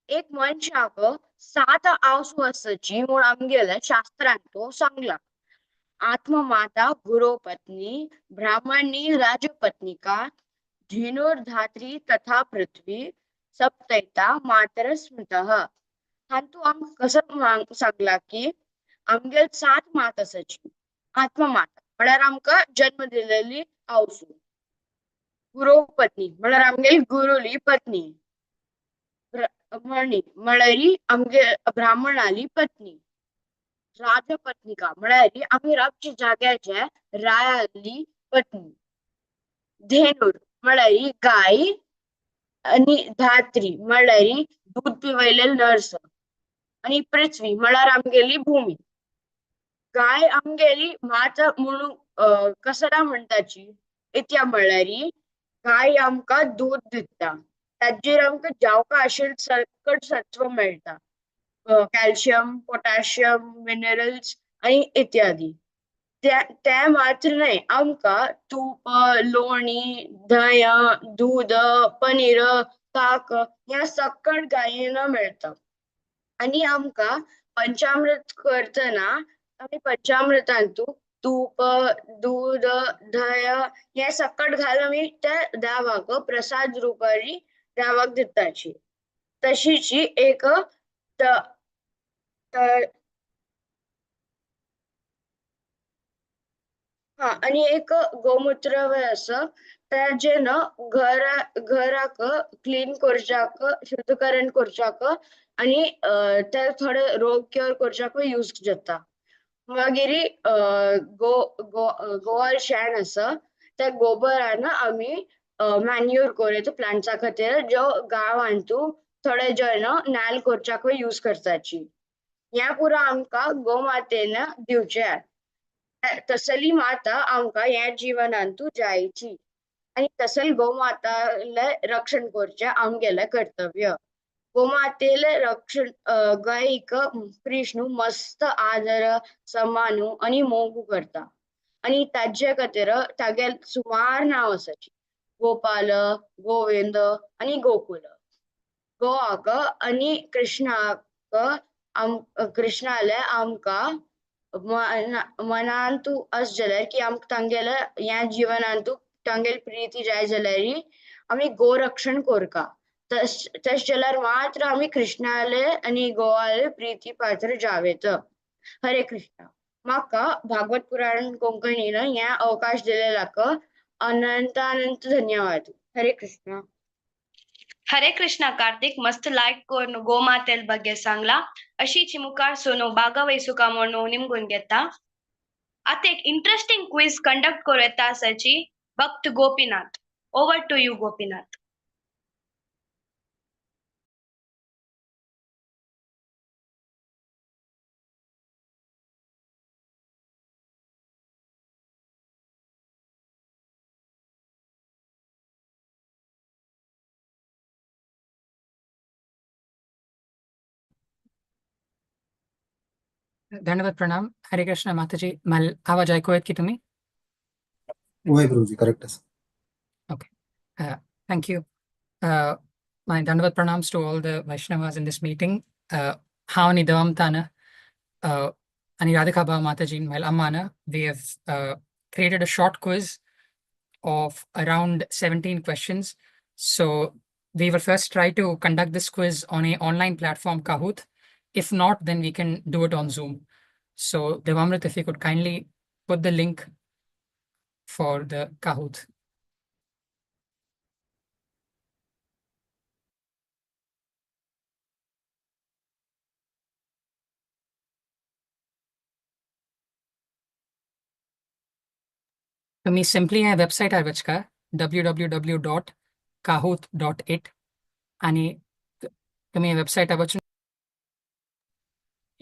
[SPEAKER 12] एक मनशाक 7 आवसू आसची म्हूण आमगेल्या शास्त्रांत तो सांगला आत्ममाता गुरुपत्नी ब्राह्मणी राजपत्निका धेनुर्धात्री तथा पृथ्वी सप्तैता मातर स्मृतः हाण तू कसं सांगला की आमगेल 7 मात आसची आत्ममाता म्हळ्यार आमकां जन्म दिलेली आवसू गुरुपत्नी म्हळ्यार आमगेली गुरुली पत्नी ब्राह्मणी म्हळ्यारी आमगे ब्राह्मणाली पत्नी राजपत्निका म्हळ्यारी आम्ही राजच्या जाग्याचे रायाली पत्नी धेनुर म्हळ्यारी गाय आणि धात्री म्हळ्यारी दूध पिवयलेली नर्स आणि पृथ्वी म्हळ्यार आमगेली भूमी. गाय आमगेली मात म्हणून कसरा म्हणटाची इत्या म्हळ्यारी गाय आमका दूध दिता, ताजेर आमकां जावका आशिल्लें सकट सत्व मेळटा, कॅल्शियम, पोटॅशियम, मिनरल्स आणि इत्यादी. ते मात्र न्हय, आमकां तूप, लोणी, दह्य, दूध, पनीर, ताक ह्या सकट गायेन मेळटा. आणि आमकां पंचामृत करतना आमी पंचामृतांतू तूप, दूध, दह्य हे सकट घालून आमी त्या देवाक प्रसाद रुपारी देवाक दिताची. तशीच एक त- त- आणि एक गोमूत्र आसा ताजेन घराक क्लीन करच्याक, शुद्धीकरण करच्याक आणि ते थोडे रोग क्युअर करच्याक यूज जाता. मागीर गोवर शेण आसा त्या गोबरान आमी मॅन्युअर करता प्लांट्सा खातीर, जो गांवांतू थोडे जण नाल्ल करच्याक यूज करताची. ह्या पुरो आमकां गोमातेन दिवचे. तसली माता आमकां ह्या जिवनांतू जायची आणि तसल गोमाताले रक्षण करचे आमगेले कर्तव्य. गोमातेले रक्षण गायीक कृष्ण मस्त आदर, सन्मानू आणि मोग करता. आणि ताजे खातीर तागे सुमार नांव आसाची. गोपाल, गोविंद आणि गोकुल. गोवाक आणि कृष्णाक कृष्णाले आमकां मनांतू अस जाल्यार की आमकां तांगेले ह्या जिवनांतू तांगेली प्रीती जाय जाल्यार आमी गोरक्षण करका. तश जाल्यार मात्र आमी कृष्णाले आणि गोवाले प्रीती पात्र जावेत. हरे कृष्ण. म्हाका भागवत पुराण कोंकणीन ह्या अवकाश दिलेल्याक अनंत धन्यवाद. हरे कृष्ण.
[SPEAKER 8] हरे कृष्णा कार्तिक, मस्त लाईक करून ಗೋಮಾತೆಲ್ ಬಗ್ಗೆ सांगला. अशीच मुखार सोनो भागवयसुका म्हणून निमगून घेता. आता एक इंटरेस्टिंग क्विज कंडक्ट करू येता आसाची भक्त Gopinath. Over to you Gopinath.
[SPEAKER 3] धन्यवाद, प्रणाम. हरे कृष्ण माताजी. मला आवाज ऐकू येत की तुम्ही?
[SPEAKER 5] वय गुरुजी, करेक्ट आहे.
[SPEAKER 3] Okay. Thank you. My Dandavat pranams to all the Vaishnavas in this meeting. Havani Davam Tana, Ani Radhika Mataji, my Ammana, we have created a short quiz of around 17 questions. So we will first try to conduct this quiz on a online platform, Kahoot. If not, then we can do it on Zoom. So Devamrit, if you could kindly put the link for the Kahoot. तुम्ही simply ह्या वेबसाईटार वचका www.kahoot.it आणि तुम्ही वेबसाईटार वचून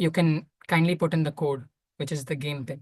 [SPEAKER 3] you can kindly put in the code, which is the game thing.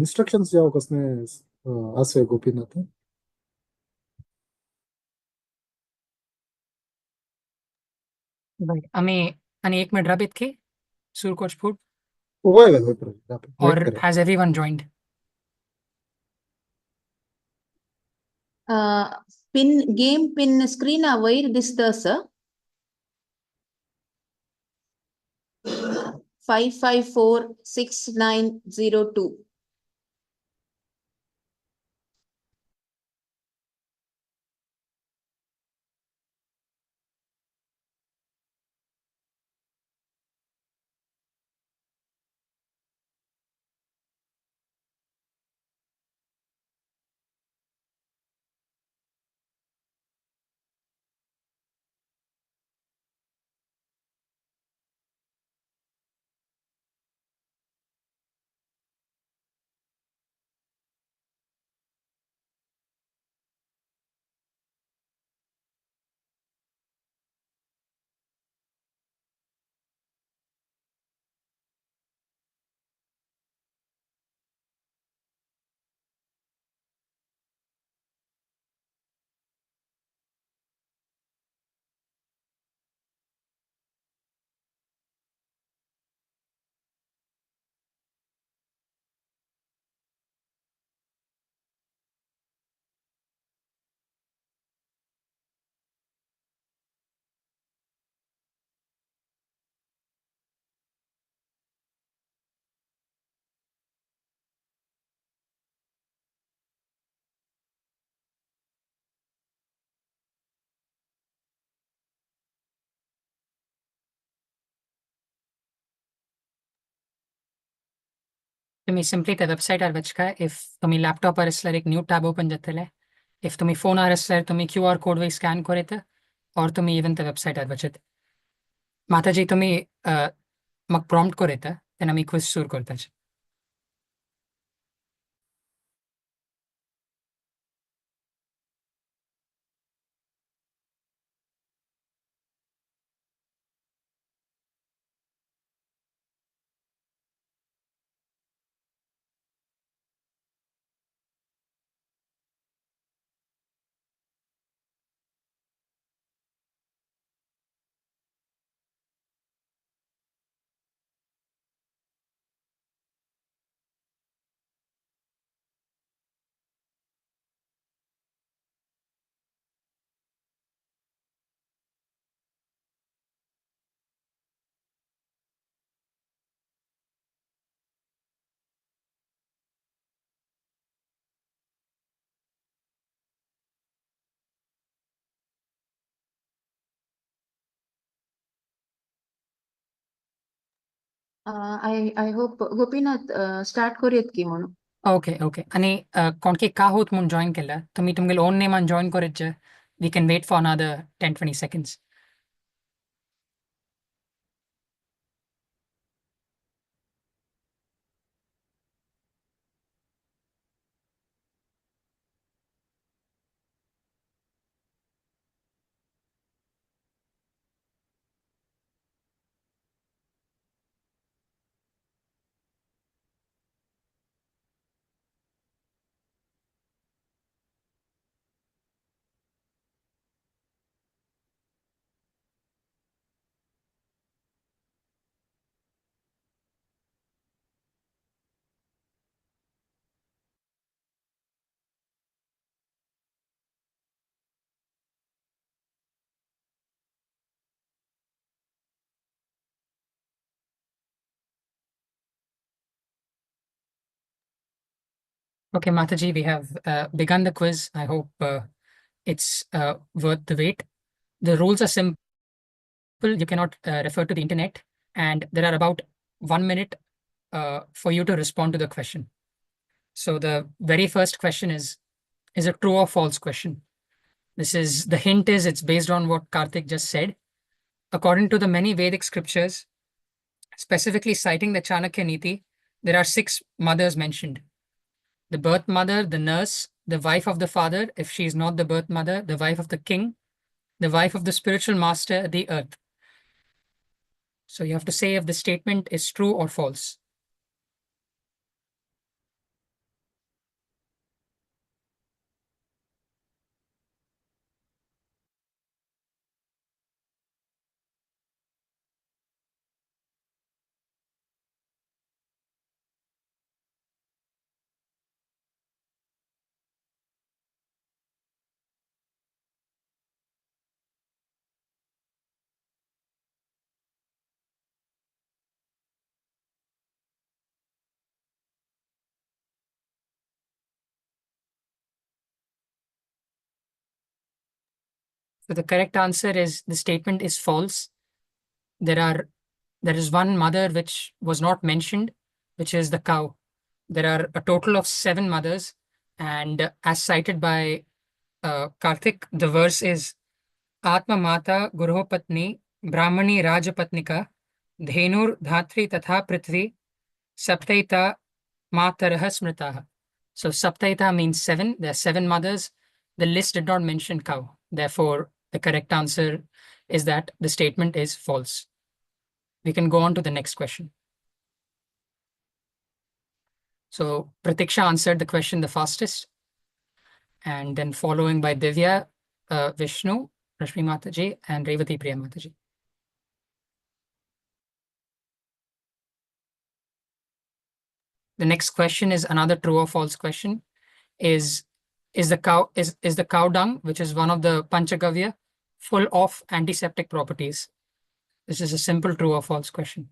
[SPEAKER 5] instructions जेव्हा कसं असं गोपीनाथ
[SPEAKER 3] आम्ही आणि 1 मिनिट राबीत की सूरकोच फूड
[SPEAKER 5] वय
[SPEAKER 3] or has everyone joined?
[SPEAKER 4] Game pin screen where दिसतं असं 5546902.
[SPEAKER 3] तुम्ही सिंपली त्या वेबसाईटार वचका इफ तुम्ही लॅपटॉपार असल्यार एक न्यू टॅब ओपन जातले इफ तुम्ही फोनार असल्यार तुम्ही QR कोड वय स्कॅन करीत और तुम्ही इवन त्या वेबसाईटार वचत माताजी तुम्ही म्हाका प्रॉम्प्ट करीत तेन्ना आमी क्विज सुरू करताचे
[SPEAKER 4] I hope Gopinath start करूयात की म्हणून.
[SPEAKER 3] ओके आणि कोणके का होत म्हणून जॉईन केला तुम्ही तुमगे ओन नेमान जॉईन करीत we can wait for another 10-20 seconds. Okay, Mataji, we have begun the quiz. I hope it's worth the wait. The rules are simple. You cannot refer to the internet, and there are about 1 minute for you to respond to the question. So the very first question is a true or false question. The hint is it's based on what Karthik just said. According to the many Vedic scriptures, specifically citing the Chanakya Niti, there are 6 mothers mentioned. The birth mother, the nurse, the wife of the father, if she is not the birth mother, the wife of the king, the wife of the spiritual master, the earth. So you have to say if the statement is true or false. So the correct answer is the statement is false. There is one mother which was not mentioned, which is the cow. There are a total of 7 mothers, and as cited by Karthik, the verse is Atma Mata Gurhopatni Brahmani Rajapatnika Dhenur Dhatri Tatha Prithvi Saptaita Mataraha Smritaha. So Saptaita means 7. There are 7 mothers. The list did not mention cow. Therefore, the correct answer is that the statement is false. We can go on to the next question. So Pratiksha answered the question the fastest, and then following by Divya, Vishnu, Rashmi Mataji, and Revati Priya Mataji. The next question is another true or false question. Is the cow dung, which is one of the Panchagavya, full of antiseptic properties? This is a simple true or false question.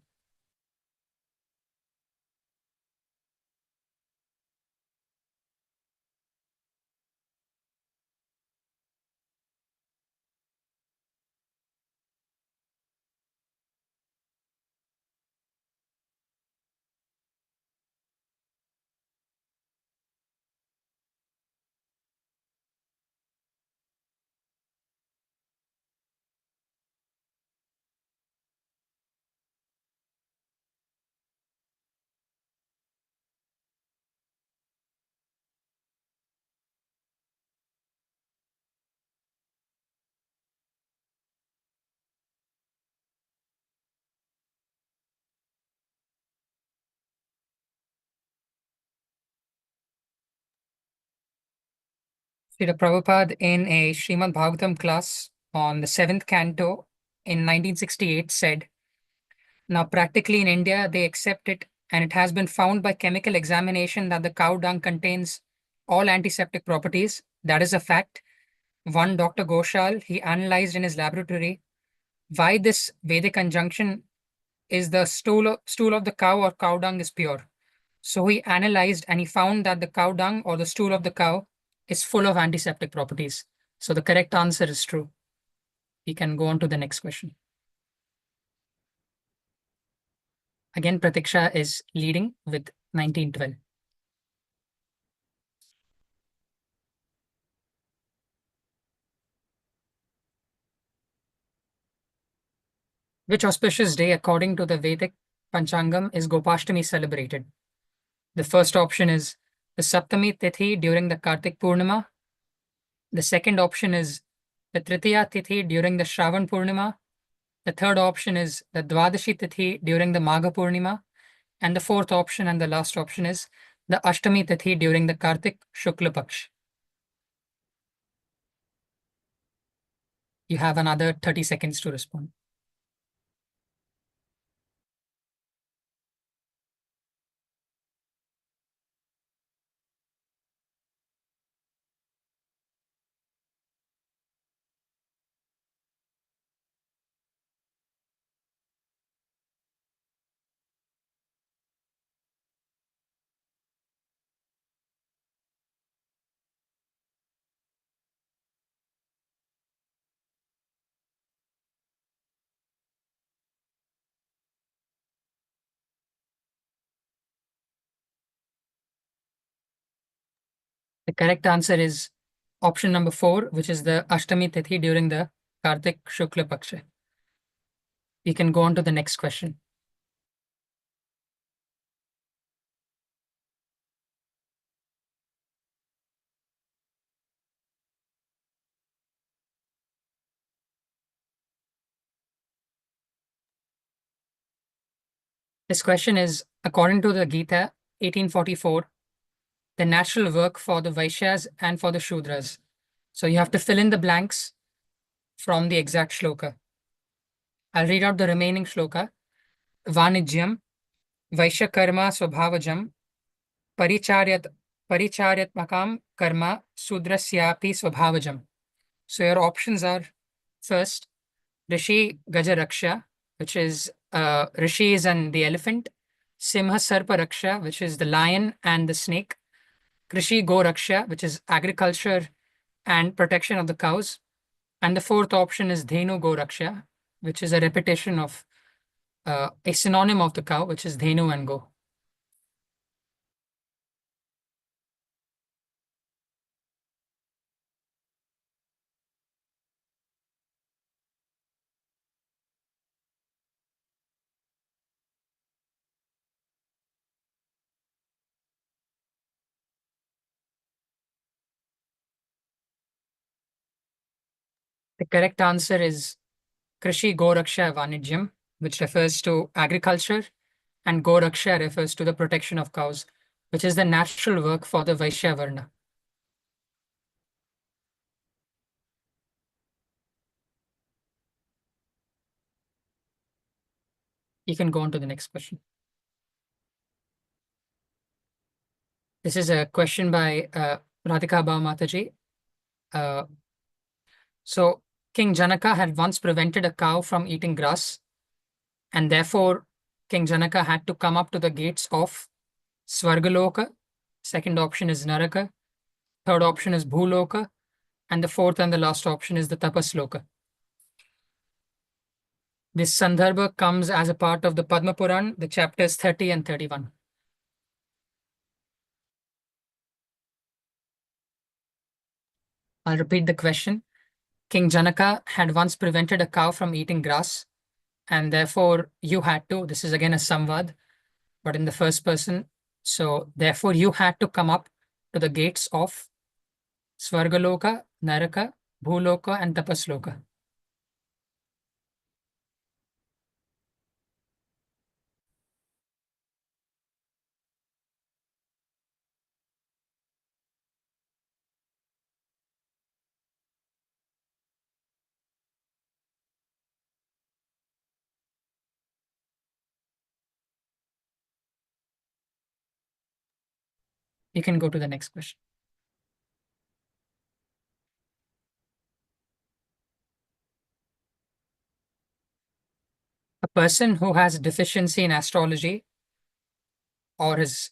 [SPEAKER 3] Srila Prabhupada in a Srimad Bhagavatam class on the 7th canto in 1968 said, now practically in India, they accept it, and it has been found by chemical examination that the cow dung contains all antiseptic properties. That is a fact. One Dr. Ghoshal, he analyzed in his laboratory why this Vedic conjunction is the stool of the cow or cow dung is pure. So he analyzed and he found that the cow dung or the stool of the cow is full of antiseptic properties. So the correct answer is true. We can go on to the next question. Again, Pratiksha is leading with 1912. Which auspicious day, according to the Vedic Panchangam, is Gopashtami celebrated? The first option is the Saptami Tithi during the Kartik Purnima. The second option is the Tritiya Tithi during the Shravan Purnima. The third option is the Dwadashi Tithi during the Magha Purnima. And the fourth option and the last option is the Ashtami Tithi during the Kartik Shukla Paksh. You have another 30 seconds to respond. The correct answer is option number 4, which is the Ashtami Tithi during the Kartik Shukla Paksha. We can go on to the next question. This question is, according to the Gita, 1844, the natural work for the Vaishyas and for the Shudras. So you have to fill in the blanks from the exact shloka. I'll read out the remaining shloka. Vanijyam, Vaishya Karma Swabhavajam, Paricharyatmakam Karma Sudrasyapi Swabhavajam. So your options are first, Rishi Gajaraksha, which is Rishis and the elephant, Simha Sarpa Raksha, which is the lion and the snake, Krishi Go Raksha, which is agriculture and protection of the cows, And the fourth option is Dhenu Goraksha, which is a repetition of a synonym of the cow, which is Dhenu and Go. The correct answer is Krishi Goraksha Vanijyam, which refers to agriculture, and Goraksha refers to the protection of cows, which is the natural work for the Vaishya Varna. You can go on to the next question. This is a question by Radhika Bhau Mataji. So King Janaka had once prevented a cow from eating grass, and therefore King Janaka had to come up to the gates of Svargaloka. Second option is Naraka. Third option is Bhuloka. And the fourth and the last option is the Tapasloka. This Sandarbha comes as a part of the Padma Puran, the chapters 30 and 31. I'll repeat the question. King Janaka had once prevented a cow from eating grass, and therefore you had to, this is again a samvad, but in the first person. So therefore you had to come up to the gates of Svargaloka, Naraka, Bhuloka, and Tapasloka. You can go to the next question. A person who has deficiency in astrology or his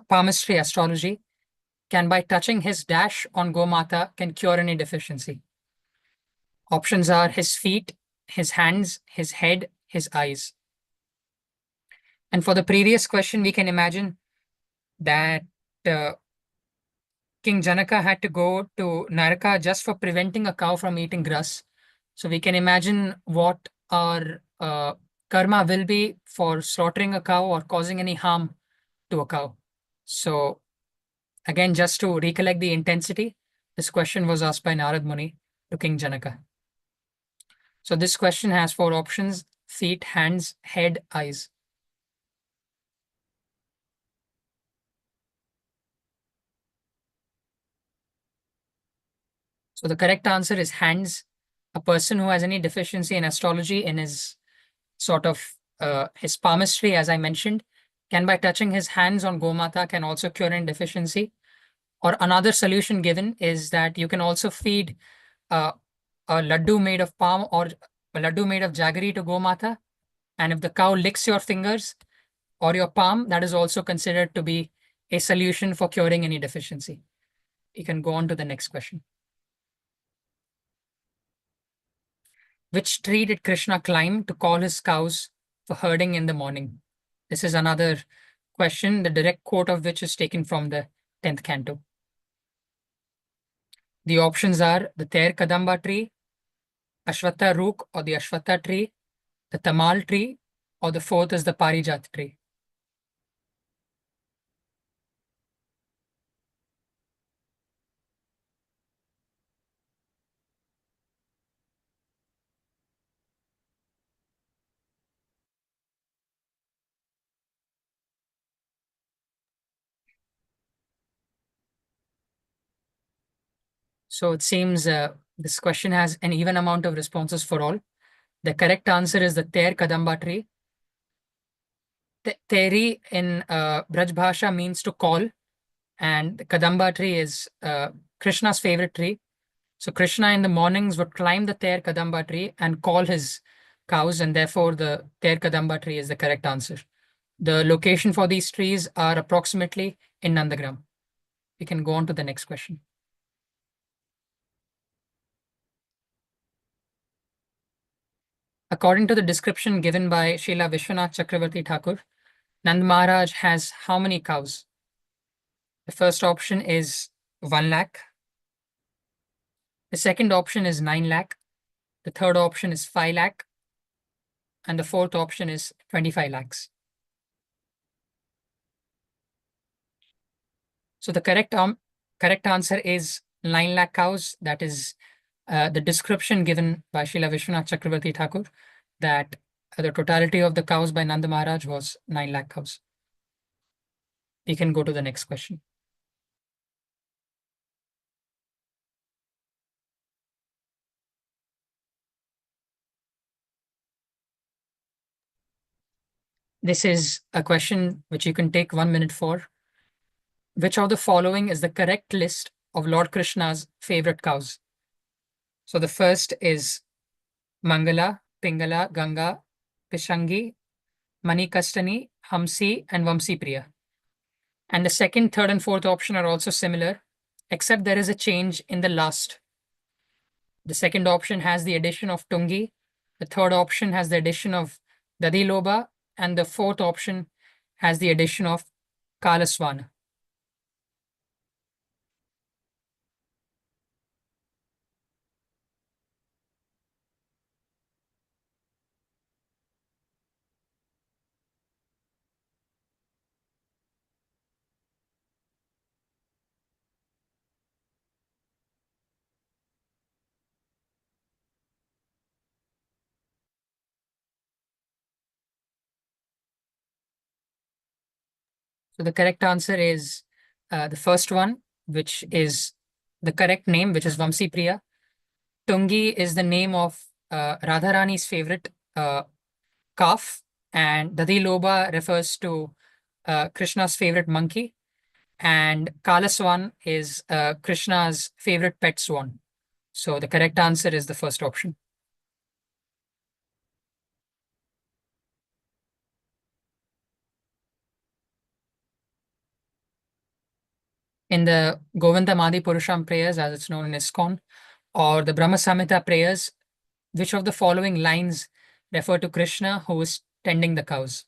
[SPEAKER 3] palmistry astrology can, by touching his dash on Gomata, can cure any deficiency. Options are his feet, his hands, his head, his eyes. And for the previous question, we can imagine that King Janaka had to go to Naraka just for preventing a cow from eating grass. So we can imagine what our karma will be for slaughtering a cow or causing any harm to a cow. So again, just to recollect the intensity, this question was asked by Narad Muni to King Janaka. So this question has 4 options: feet, hands, head, eyes. So the correct answer is hands. A person who has any deficiency in astrology in his sort of his palmistry, as I mentioned, can, by touching his hands on Gomata, can also cure any deficiency. Or another solution given is that you can also feed a laddu made of palm or a laddu made of jaggery to Gomata. And if the cow licks your fingers or your palm, that is also considered to be a solution for curing any deficiency. You can go on to the next question. Which tree did Krishna climb to call his cows for herding in the morning? This is another question, the direct quote of which is taken from the 10th canto. The options are the Ter Kadamba tree, Ashwatha Rook or the Ashwatha tree, the Tamal tree, or the fourth is the Parijat tree. So it seems this question has an even amount of responses for all. The correct answer is the Ter Kadamba tree. Teri in Braj Bhasha means to call, and the Kadamba tree is Krishna's favorite tree. So Krishna in the mornings would climb the Ter Kadamba tree and call his cows, and therefore the Ter Kadamba tree is the correct answer. The location for these trees are approximately in Nandagram. We can go on to the next question. According to the description given by Srila Vishwanath Chakravarti Thakur, Nand Maharaj has how many cows? The first option is 1 lakh. The second option is 9 lakh. The third option is 5 lakh. And the fourth option is 25 lakhs. So the correct answer is 9 lakh cows. That is the description given by Srila Vishwanath Chakravarti Thakur, that the totality of the cows by Nanda Maharaj was 9 lakh cows. We can go to the next question. This is a question which you can take 1 minute for. Which of the following is the correct list of Lord Krishna's favorite cows? So the first is Mangala, Pingala, Ganga, Pishangi, Manikastani, Hamsi, and Vamsi Priya. And the second, third, and fourth option are also similar, except there is a change in the last. The second option has the addition of Tungi. The third option has the addition of Dadiloba. And the fourth option has the addition of Kalaswana. So the correct answer is the first one, which is the correct name, which is Vamsi Priya. Tungi is the name of Radharani's favorite calf, and Dadiloba refers to Krishna's favorite monkey, and Kalaswan is Krishna's favorite pet swan. So the correct answer is the first option. In the Govinda Madi Purusham prayers, as it's known in ISKCON, or the Brahma Samhita prayers, which of the following lines refer to Krishna who is tending the cows?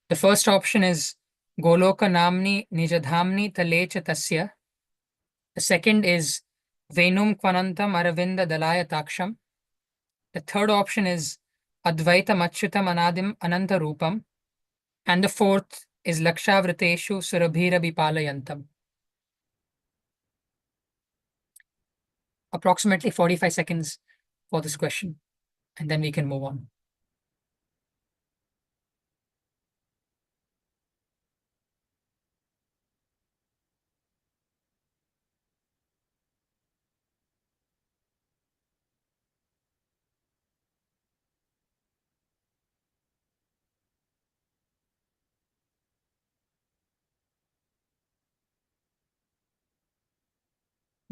[SPEAKER 3] The first option is Goloka Namni Nijadhamni Talecha Tasya. The second is Venum Kvanantam Aravinda Dalaya Taksham. The third option is Advaita Machyutam Anadim Ananta Rupam. And the fourth is Lakshavriteshu Surabhira Bipalayantam. Approximately 45 seconds for this question, and then we can move on.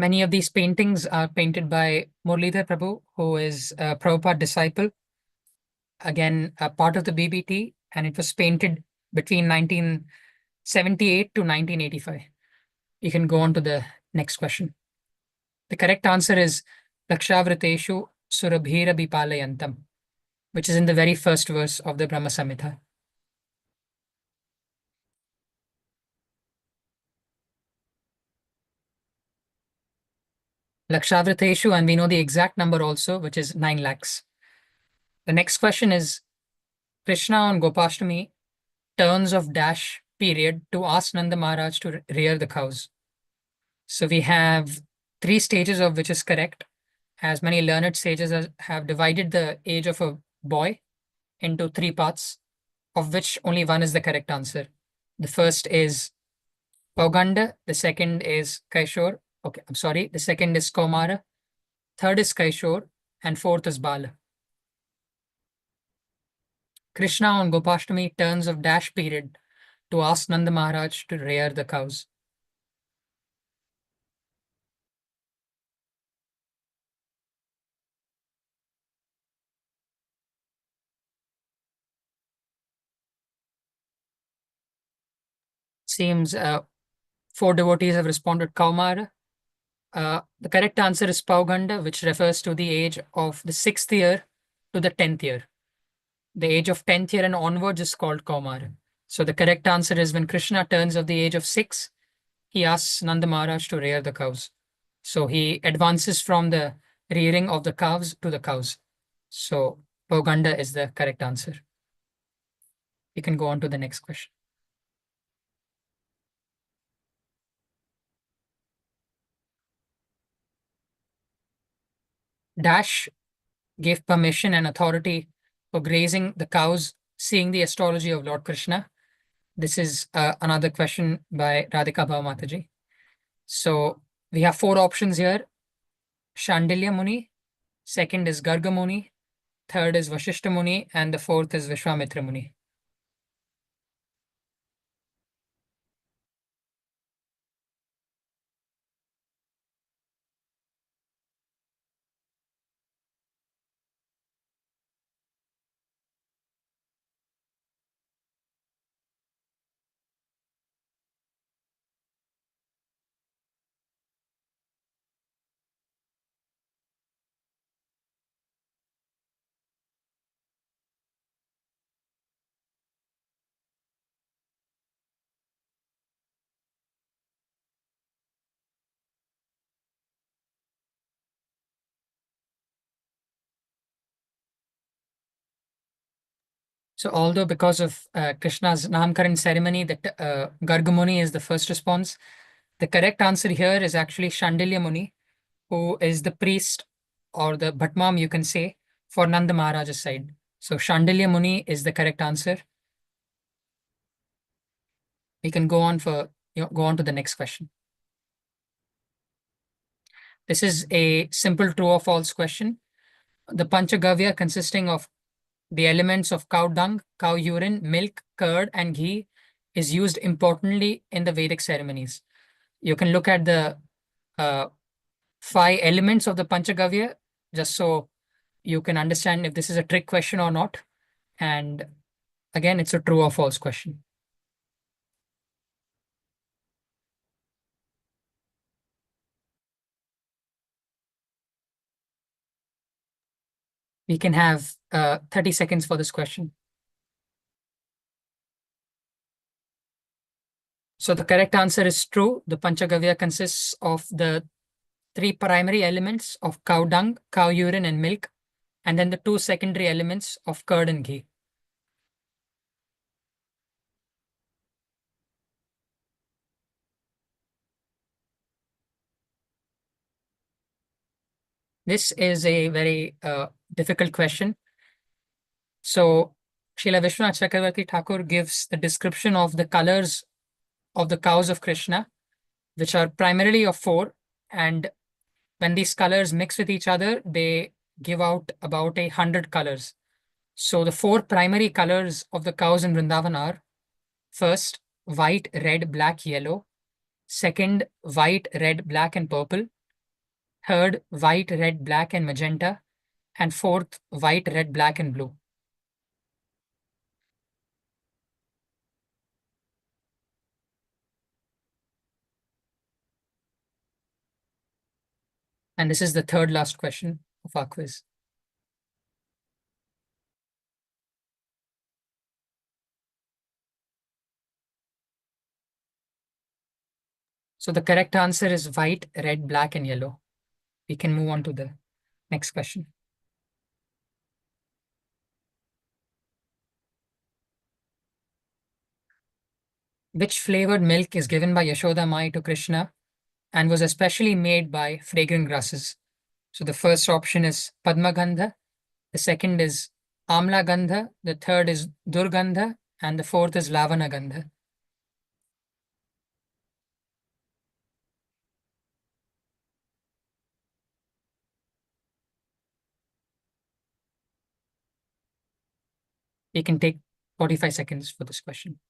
[SPEAKER 3] Many of these paintings are painted by Muralidhar Prabhu, who is a Prabhupada disciple. Again, a part of the BBT, and it was painted between 1978 to 1985. You can go on to the next question. The correct answer is Lakshavriteshu Surabhira Bipalayantam, which is in the very first verse of the Brahma Samhita. Lakshavriteshu, and we know the exact number also, which is 9 lakhs. The next question is Krishna on Gopashtami turns of dash period to ask Nanda Maharaj to rear the cows. So we have 3 stages of which is correct, as many learned sages have divided the age of a boy into 3 parts, of which only one is the correct answer. The first is Pauganda, the second is Kaishor. Okay, I'm sorry. The second is Kaumara, third is Kaishor, and fourth is Bala. Krishna on Gopashtami turns of dash period to ask Nanda Maharaj to rear the cows. Seems 4 devotees have responded Kaumara. The correct answer is Pauganda, which refers to the age of the 6th year to the 10th year. The age of 10th year and onwards is called Kaumar. So the correct answer is when Krishna turns of the age of 6, he asks Nanda Maharaj to rear the cows. So he advances from the rearing of the calves to the cows. So Poganda is the correct answer. We can go on to the next question. Dash gave permission and authority for grazing the cows, seeing the astrology of Lord Krishna. This is another question by Radhika Bhava Mataji. So we have 4 options here. Shandilya Muni, second is Garga Muni, third is Vashishta Muni, and the fourth is Vishwamitra Muni. So although because of Krishna's Namkaran ceremony, that Garga Muni is the first response, the correct answer here is actually Shandilya Muni, who is the priest or the Bhatmam, you can say, for Nanda Maharaj's side. So Shandilya Muni is the correct answer. We can go on to the next question. This is a simple true or false question. The Panchagavya, consisting of the elements of cow dung, cow urine, milk, curd, and ghee, is used importantly in the Vedic ceremonies. You can look at the 5 elements of the Panchagavya, just so you can understand if this is a trick question or not. And again, it's a true or false question. We can have 30 seconds for this question. So the correct answer is true. The Panchagavya consists of the 3 primary elements of cow dung, cow urine, and milk, and then the 2 secondary elements of curd and ghee. This is a very difficult question. So Srila Vishwanath Chakravarti Thakur gives the description of the colors of the cows of Krishna, which are primarily of 4. And when these colors mix with each other, they give out about 100 colors. So the 4 primary colors of the cows in Vrindavan are: first, white, red, black, yellow; second, white, red, black, and purple; third, white, red, black, and magenta; and fourth, white, red, black, and blue. And this is the third last question of our quiz. So the correct answer is white, red, black, and yellow. We can move on to the next question. Which flavored milk is given by Yashoda Mai to Krishna and was especially made by fragrant grasses? So the first option is Padmagandha, the second is Amla Gandha, the third is Durgandha, and the fourth is Lavana Gandha. We can take 45 seconds for this question.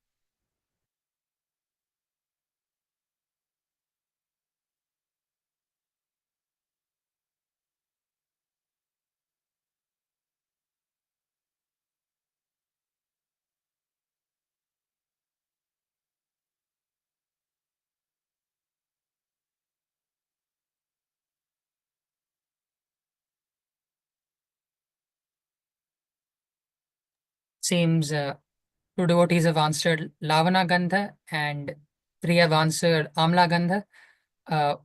[SPEAKER 3] seems two devotees have answered Lavana Gandha and three have answered Amla Gandha.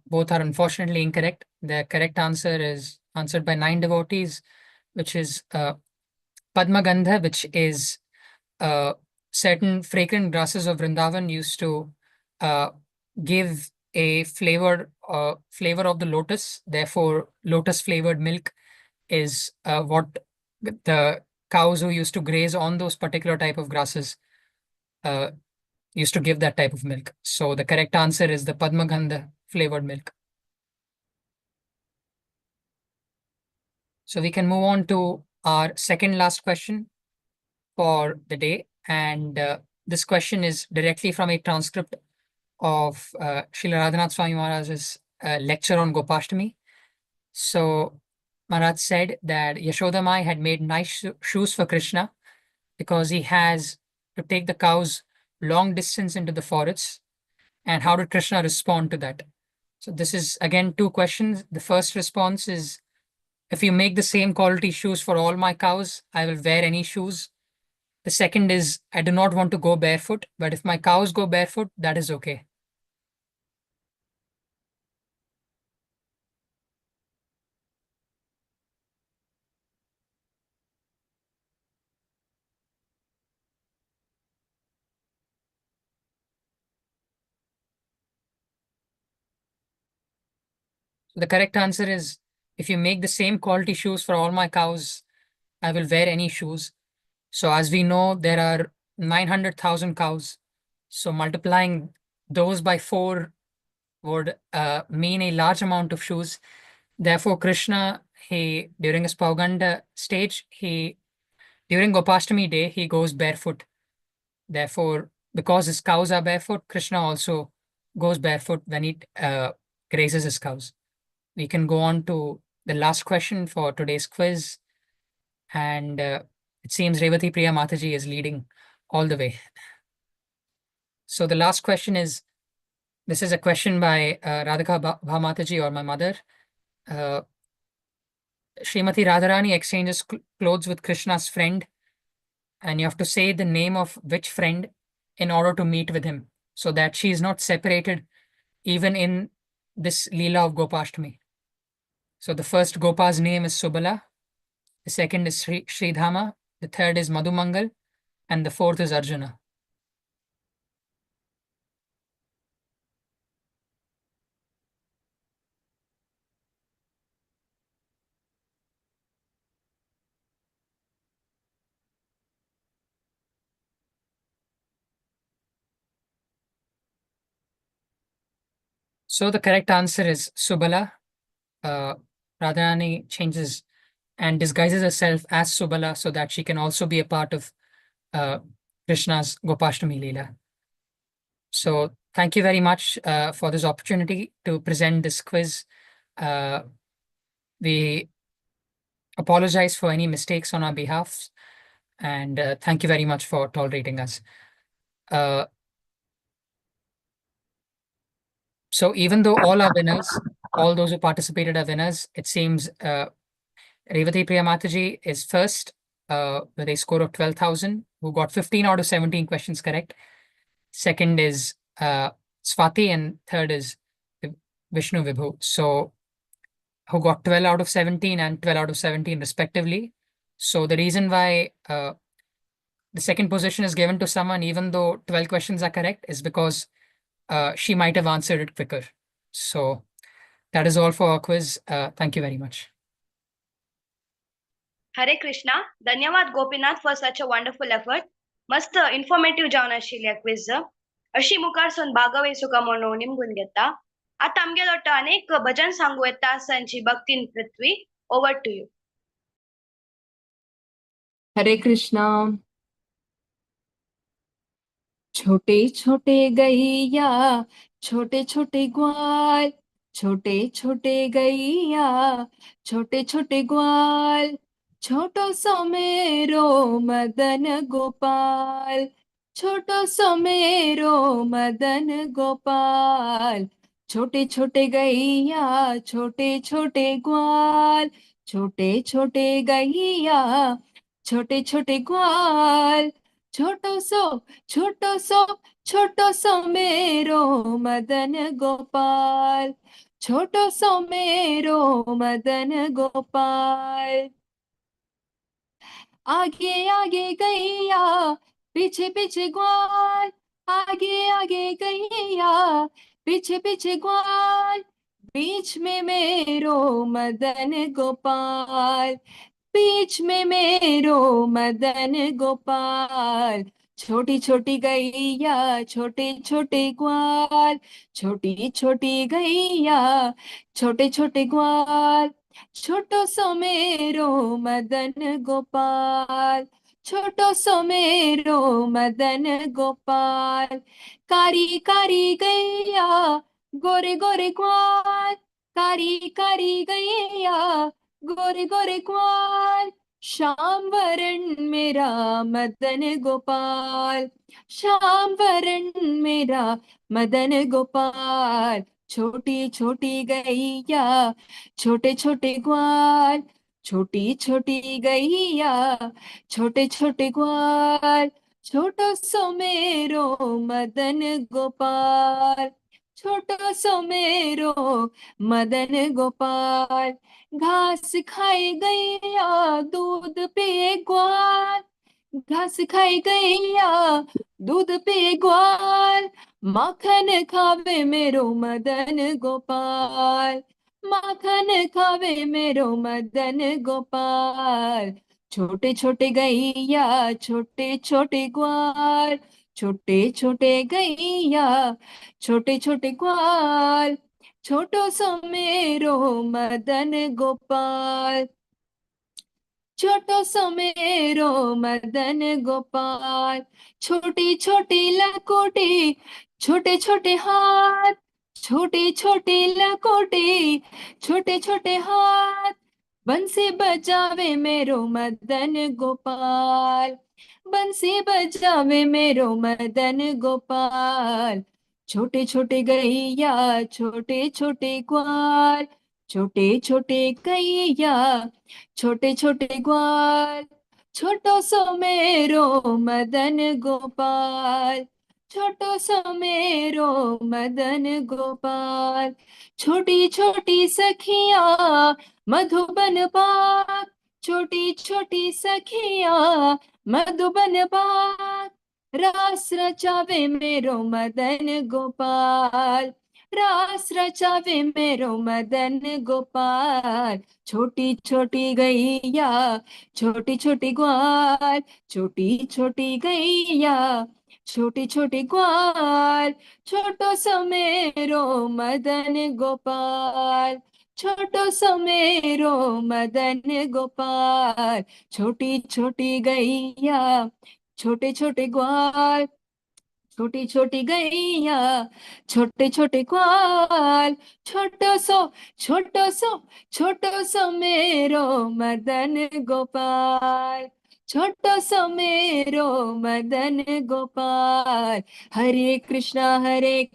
[SPEAKER 3] Both are unfortunately incorrect. The correct answer is answered by 9 devotees, which is Padma Gandha, which is certain fragrant grasses of Vrindavan used to give a flavor of the lotus. Therefore, lotus flavored milk is what the cows who used to graze on those particular type of grasses used to give that type of milk. So the correct answer is the Padma Gandha flavored milk. So we can move on to our second last question for the day. And this question is directly from a transcript of Srila Radhanath Swami Maharaj's lecture on Gopashtami. So Maharaj said that Yashoda Mai had made nice shoes for Krishna because he has to take the cows long distance into the forests. And how did Krishna respond to that? So this is again 2 questions. The first response is, if you make the same quality shoes for all my cows, I will wear any shoes. The second is, I do not want to go barefoot, but if my cows go barefoot, that is okay. The correct answer is, if you make the same quality shoes for all my cows, I will wear any shoes. So as we know, there are 900,000 cows. So multiplying those by 4 would mean a large amount of shoes. Therefore, Krishna, during his Pauganda stage, during Gopashtami day, he goes barefoot. Therefore, because his cows are barefoot, Krishna also goes barefoot when he grazes his cows. We can go on to the last question for today's quiz. And it seems Revati Priya Mataji is leading all the way. So the last question is, this is a question by Radhika Bhamataji, or my mother. Srimati Radharani exchanges clothes with Krishna's friend, and you have to say the name of which friend in order to meet with him, so that she is not separated even in this Leela of Gopashtami. So the first Gopa's name is Subala, the second is Sridhama, the third is Madhumangal, and the fourth is Arjuna. So the correct answer is Subala. Radharani changes and disguises herself as Subala so that she can also be a part of Krishna's Gopashtami Leela. So thank you very much for this opportunity to present this quiz. We apologize for any mistakes on our behalf, and thank you very much for tolerating us. So even though all are winners, all those who participated are winners, it seems Revati Priya Mataji is first with a score of 12,000, who got 15 out of 17 questions correct. Second is Swati, and third is Vishnu Vibhu. So who got 12 out of 17 and 12 out of 17 respectively. So the reason why the second position is given to someone, even though 12 questions are correct, is because she might have answered it quicker. So that is all for our quiz. Thank you very much.
[SPEAKER 8] Hare Krishna. Dhanyavad Gopinath for such a wonderful effort. Mast informative जावन आशिल्लें quiz. अशी मुखारसून भागवे सुका म्हणून निमगून घेता. आता आमगेलो अनेक भजन सांगू येता संची भक्तीन पृथ्वी. Over to you.
[SPEAKER 13] हरे कृष्णा. छोटे छोटे गैया छोटे छोटे ग्वाल, छोटे छोटे गैया छोटे छोटे ग्वाल, छोटो सो मेरो मदन गोपाल, छोटो सो मेरो मदन गोपाल, छोटे छोटे गैया छोटे छोटे ग्वाल, छोटे छोटे गैया छोटे छोटे ग्वाल, छोटो सो मेरो मदन गोपाल, छोटो सो मेरो मदन गोपाल। आगे आगे गैया, पीछे पीछे ग्वाल, आगे आगे गैया, पीछे पीछे ग्वाल, बीच में मेरो मदन गोपाल, बीच में मेरो मदन गोपाल। छोटी छोटी गैया, छोटे छोटे ग्वाल, छोटी छोटी गैया, छोटे छोटे ग्वाल, छोटो सो मेरो मदन गोपाल, छोटो सो मेरो मदन गोपाल। कारी कारी गैया, गोरे गोरे ग्वाल, कारी कारी गैया, गोरे गोरे ग्वाल, श्याम वरण मेरा मदन गोपाल, श्याम वरण मेरा मदन गोपाल। छोटी छोटी गैया, छोटे छोटे ग्वाल, छोटी छोटी गैया, छोटे छोटे ग्वाल, छोटो सो मेरो मदन गोपाल, छोटो सो मेरो मदन गोपाल। घास खाए गैया, दूध पिए ग्वाल, घास खाए गैया, दूध पिए ग्वाल, माखन खावे मेरो मदन गोपाल, माखन खावे मेरो मदन गोपाल। छोटे छोटे गैया, छोटे छोटे ग्वाल, छोटे छोटे गैया, छोटे छोटे ग्वाल, छोटो सो मेरो मदन गोपाल, छोटो सो मेरो मदन गोपाल। छोटी छोटी लकोटी, छोटे छोटे हाथ, छोटे छोटे लकोटी, छोटे छोटे हाथ, बंसी बजावे मेरो मदन गोपाल, बंसी बजावे मेरो मदन गोपाल। छोटे छोटे गैया, छोटे छोटे ग्वाल, छोटे छोटे गैया, छोटे छोटे ग्वाल, छोटो सो मेरो मदन गोपाल, छोटो सो मेरो मदन गोपाल। छोटी छोटी सखिया, मधुबन बाग, छोटी छोटी सखिया, मधुबन बाग, रास रचावे मेरो मदन गोपाल, रास रचावे मेरो मदन गोपाल। छोटी छोटी गैया, छोटी छोटी ग्वाल, छोटी छोटी गैया, छोटी छोटी ग्वाल, छोटो सो मेरो मदन गोपाल, छोटो सो मेरो मदन गोपाल। छोटी छोटी गैया, छोटे छोटे ग्वाल, छोटी छोटी गैया, छोटे छोटे ग्वाल, छोटो सो छोटो सो छोटो सो मेरो मदन गोपाल, छोटो सो मेरो मदन गोपाल। हरे कृष्णा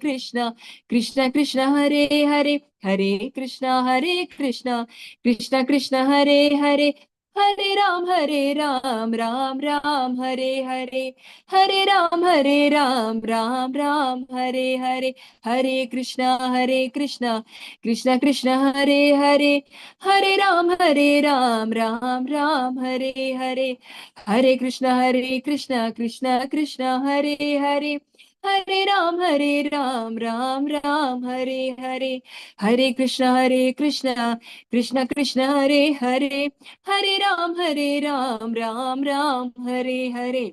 [SPEAKER 13] कृष्णा कृष्णा हरे हरे, हरे कृष्णा कृष्णा कृष्णा हरे हरे, हरे राम राम राम हरे हरे, हरे राम राम राम हरे हरे। हरे कृष्णा कृष्णा कृष्णा हरे हरे, हरे राम राम राम हरे हरे। हरे कृष्णा कृष्णा कृष्णा हरे हरे, हरे राम राम राम हरे हरे। हरे कृष्णा कृष्णा कृष्णा हरे हरे, हरे राम राम राम हरे हरे।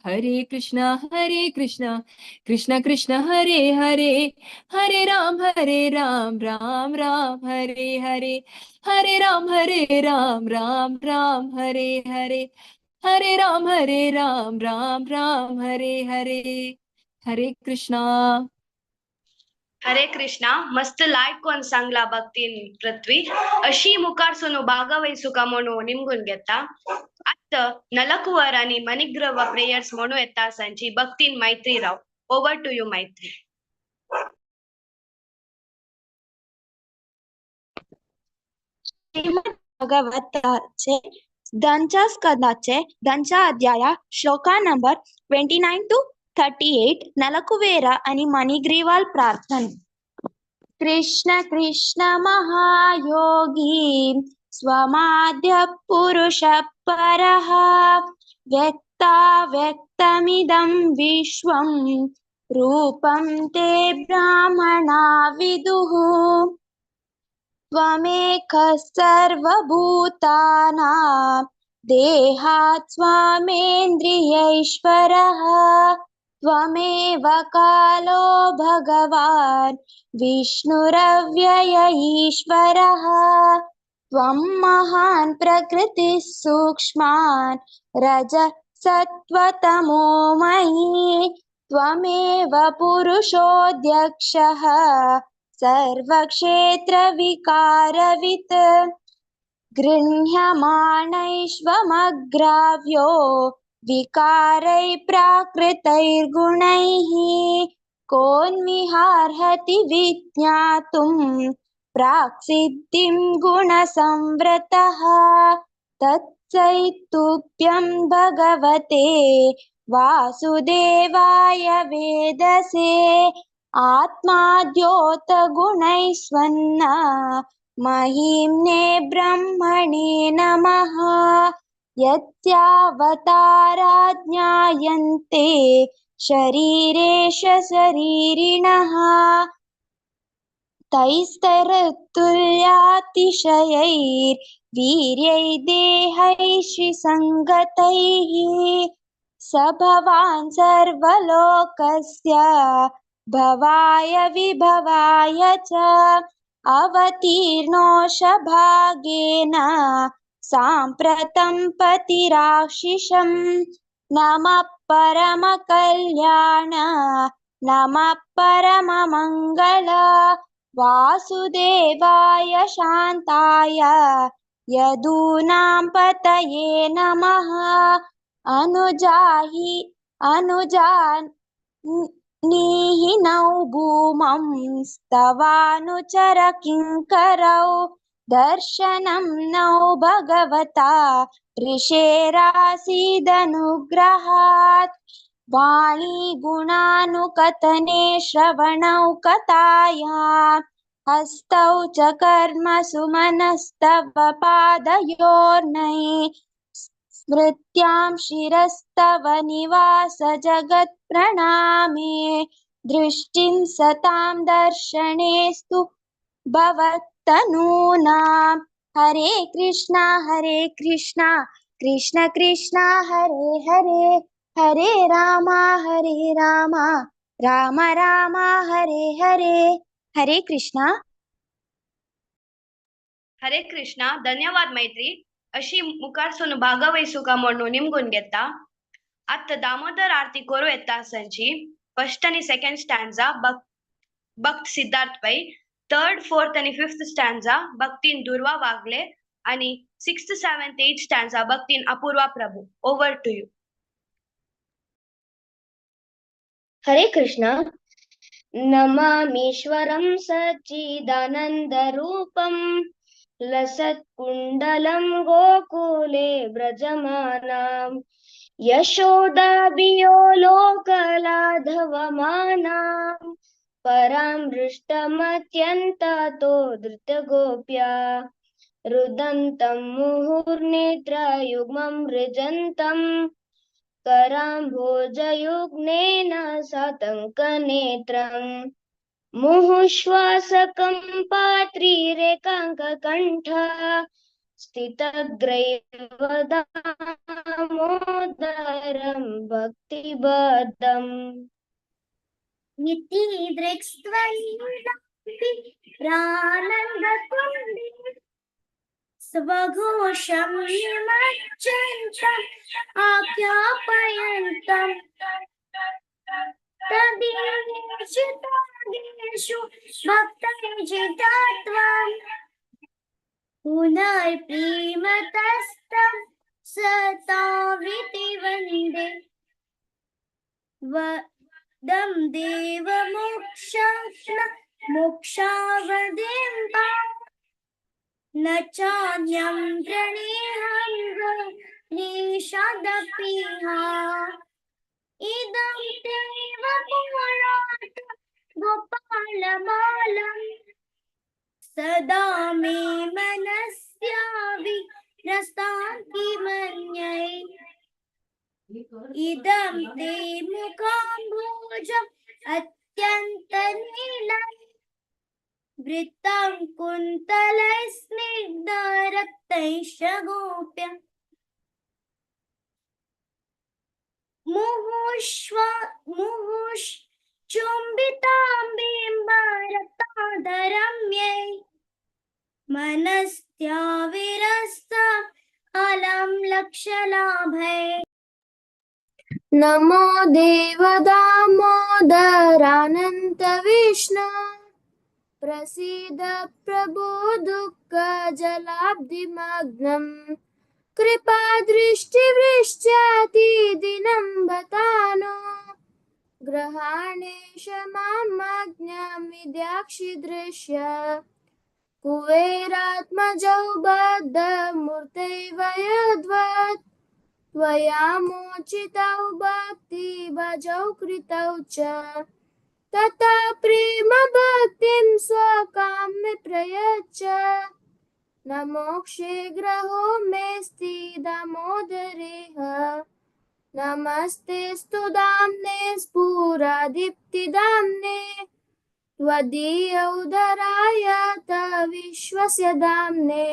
[SPEAKER 13] हरे कृष्णा कृष्णा कृष्णा हरे हरे, हरे राम राम राम हरे हरे। हरे राम राम राम हरे हरे, हरे राम राम राम हरे हरे। हरे कृष्णा।
[SPEAKER 8] हरे कृष्णा. मस्त लायकोन सांगला भक्तीन पृथ्वी अशी मुखार सोनो भागवहिसुका म्हणू निमगून घेता. आता नलकुवर आणि मणिग्रह प्रेयर्स म्हणू येता सांची भक्तीन मैत्री राव. ओव्हर टू यू मैत्री.
[SPEAKER 14] भगवताचे दंचा स्कंदाचे दंचा अध्याय श्लोका नंबर 29 to 38 नलकुवेर आणि मणिग्रीवाल प्रार्थना. कृष्ण कृष्ण महायोगी स्वमाद्य पुरुष परः व्यक्ताव्यक्तमिदं विश्वं रूपं ते ब्राह्मणा विदुः. त्वमेकः सर्वभूतानां देहात् स्वामेन्द्रियैश्वरः त्वमेव कालो भगवान् विष्णुरव्यय ईश्वरः. त्वं महान् प्रकृतिः सूक्ष्मान् रजसत्त्वतमो मही. त्वमेव पुरुषोऽध्यक्षः सर्वक्षेत्रविकारवित्. गृह्यमाणैष्वमग्राव्यो विकारैः प्राकृतैर्गुणैः. कोन्विहार्हति विज्ञातुं प्राक्सिद्धिं गुणसंवृतः. तत्सैतुभ्यं भगवते वासुदेवाय वेदसे. आत्माद्योत गुणैस्वन्न महिम्ने ब्रह्मणे नमः. यस्यावतारा ज्ञायन्ते शरीरेश शरीरिणः तैस्तैरतुल्यातिशयैर्वीर्यै देहैः श्रीसङ्गतैः. स भवान् सर्वलोकस्य भवाय विभवाय च अवतीर्णोऽशभागेन साम्प्रतं पतिराशिषम्. नमः परमकल्याण नमः परममङ्गल वासुदेवाय शान्ताय यदूनां पतये नमः. अनुजानीहिनौ भूमं स्तवानुचर किङ्करौ. दर्शनं नौ भगवता ऋषेरासीदनुग्रहात्. वाणी गुणानुकथने श्रवणौ कथायां हस्तौ च कर्मसु मनस्तव पादयोर्नै. स्मृत्यां शिरस्तव निवास जगत् प्रणामे. दृष्टिं सतां दर्शनेस्तु भवत्तनूनां. हरे कृष्णा कृष्ण कृष्ण हरे हरे हरे राम राम राम हरे हरे. हरे कृष्णा.
[SPEAKER 8] हरे कृष्णा. धन्यवाद मैत्री. अशी मुखार सोनू भागवयसुका म्हणून निमगून घेता. आता दामोदर आरती करू येता संची फर्स्ट आणि सेकंड स्टँडा भक्त सिद्धार्थ पै, थर्ड फोर्थ आणि फिफ्थ स्टँडा भक्तीन दुर्वा वागले आणि 6th 7th 8th स्टँडा भक्तीन Apurva Prabhu. Over to you.
[SPEAKER 2] Hare Krishna. नमामीश्वरं सच्चिदानन्दरूपं लसत्कुण्डलं गोकुले व्रजमानां यशोदाभियो लोकलाघवमानां परामृष्टमत्यन्ततो धृतगोप्या रुदन्तं मुहुर्नेत्रयुग्मं मृजन्तम् कराम्भोजयुग्नेन सातङ्कनेत्रम् मुहुश्वासकं पात्रीरेकाङ्ककण्ठ स्थितग्रैवदामोदरं भक्तिबद्धम्. इति दृक्स्त्वयि प्रानन्दकुण्डे स्वघोषं निमज्जन्तम् आख्यापयन्तम् तदीयेषु तागेषु भक्तैर्जितात्वम् पुनर्प्रीमतस्तं सताविति वन्दे वदं देवमोक्षावदिं न चान्यं प्रणेहं निषदपिहा इदं तेव पुराण गोपालमालम् सदा मे मनस्याविरसान्ति मन्यै इदं ते मुखाम्भोजम् अत्यन्तनीलम् वृत्तं कुन्तलैस्निग्धरक्तैश्च गोप्य मुहुश्चुम्बितां बिम्बरतादरम्यै मनस्त्याविरस्त अलं लक्ष्यलाभै नमो देव दामोदरानन्त विष्णु प्रसीद प्रभो दुःखजलाब्धिमग्नम् कृपादृष्टिवृष्ट्यातिदिनं बतानो ग्रहाणेश मामाज्ञामिद्याक्षिदृश्य कुबेरात्मजौ बद्धमूर्तैव यद्वत् त्वया मोचितौ भक्तिभजौ कृतौ च तथा प्रेम भक्तिं स्वकाम्य प्रयच्छ न मोक्षे ग्रहो मेऽस्ति दामोदरेह नमस्ते स्तुदाम्ने स्फुरादीप्तिदाम्ने त्वदीयोदराय विश्वस्य दाम्ने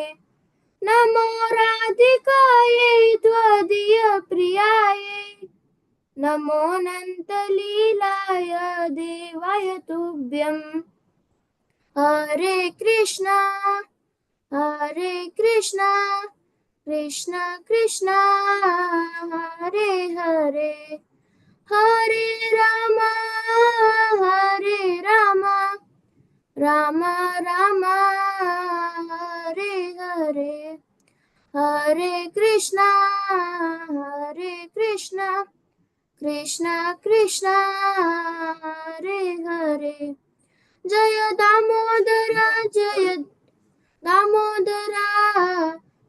[SPEAKER 2] नमो राधिकायै त्वदीयप्रियायै नमो अनन्तलीलाय देवाय तुभ्यम् हरे कृष्णा कृष्ण कृष्ण हरे हरे हरे राम राम राम हरे हरे हरे कृष्ण कृष्ण कृष्ण हरे हरे जय दामोदरा जय दामोदरा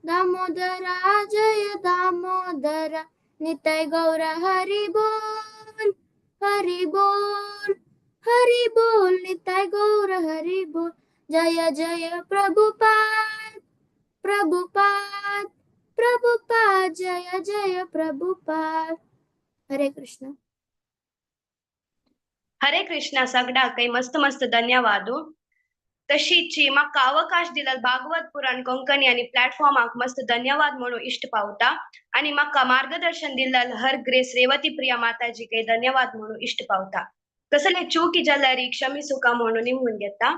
[SPEAKER 2] दामोदरा जय दामोदरा निताय गौर हरि बोल निताय गौर हरि बोल जय जय प्रभुपाद प्रभुपाद जय जय प्रभुपाद हरे कृष्ण
[SPEAKER 8] हरे कृष्णा सगळ्या काही मस्त मस्त धन्यवाद तशीची म्हाका अवकाश दिला भागवत पुराण कोंकणी आणि प्लॅटफॉर्माक मस्त धन्यवाद म्हणून इष्ट पावता आणि म्हाका मार्गदर्शन दिला हर ग्रेस रेवती प्रिया माताजी काही धन्यवाद म्हणून इष्ट पावता कसले चूकी जाल्यारी क्षमी सुका म्हणून निमून घेता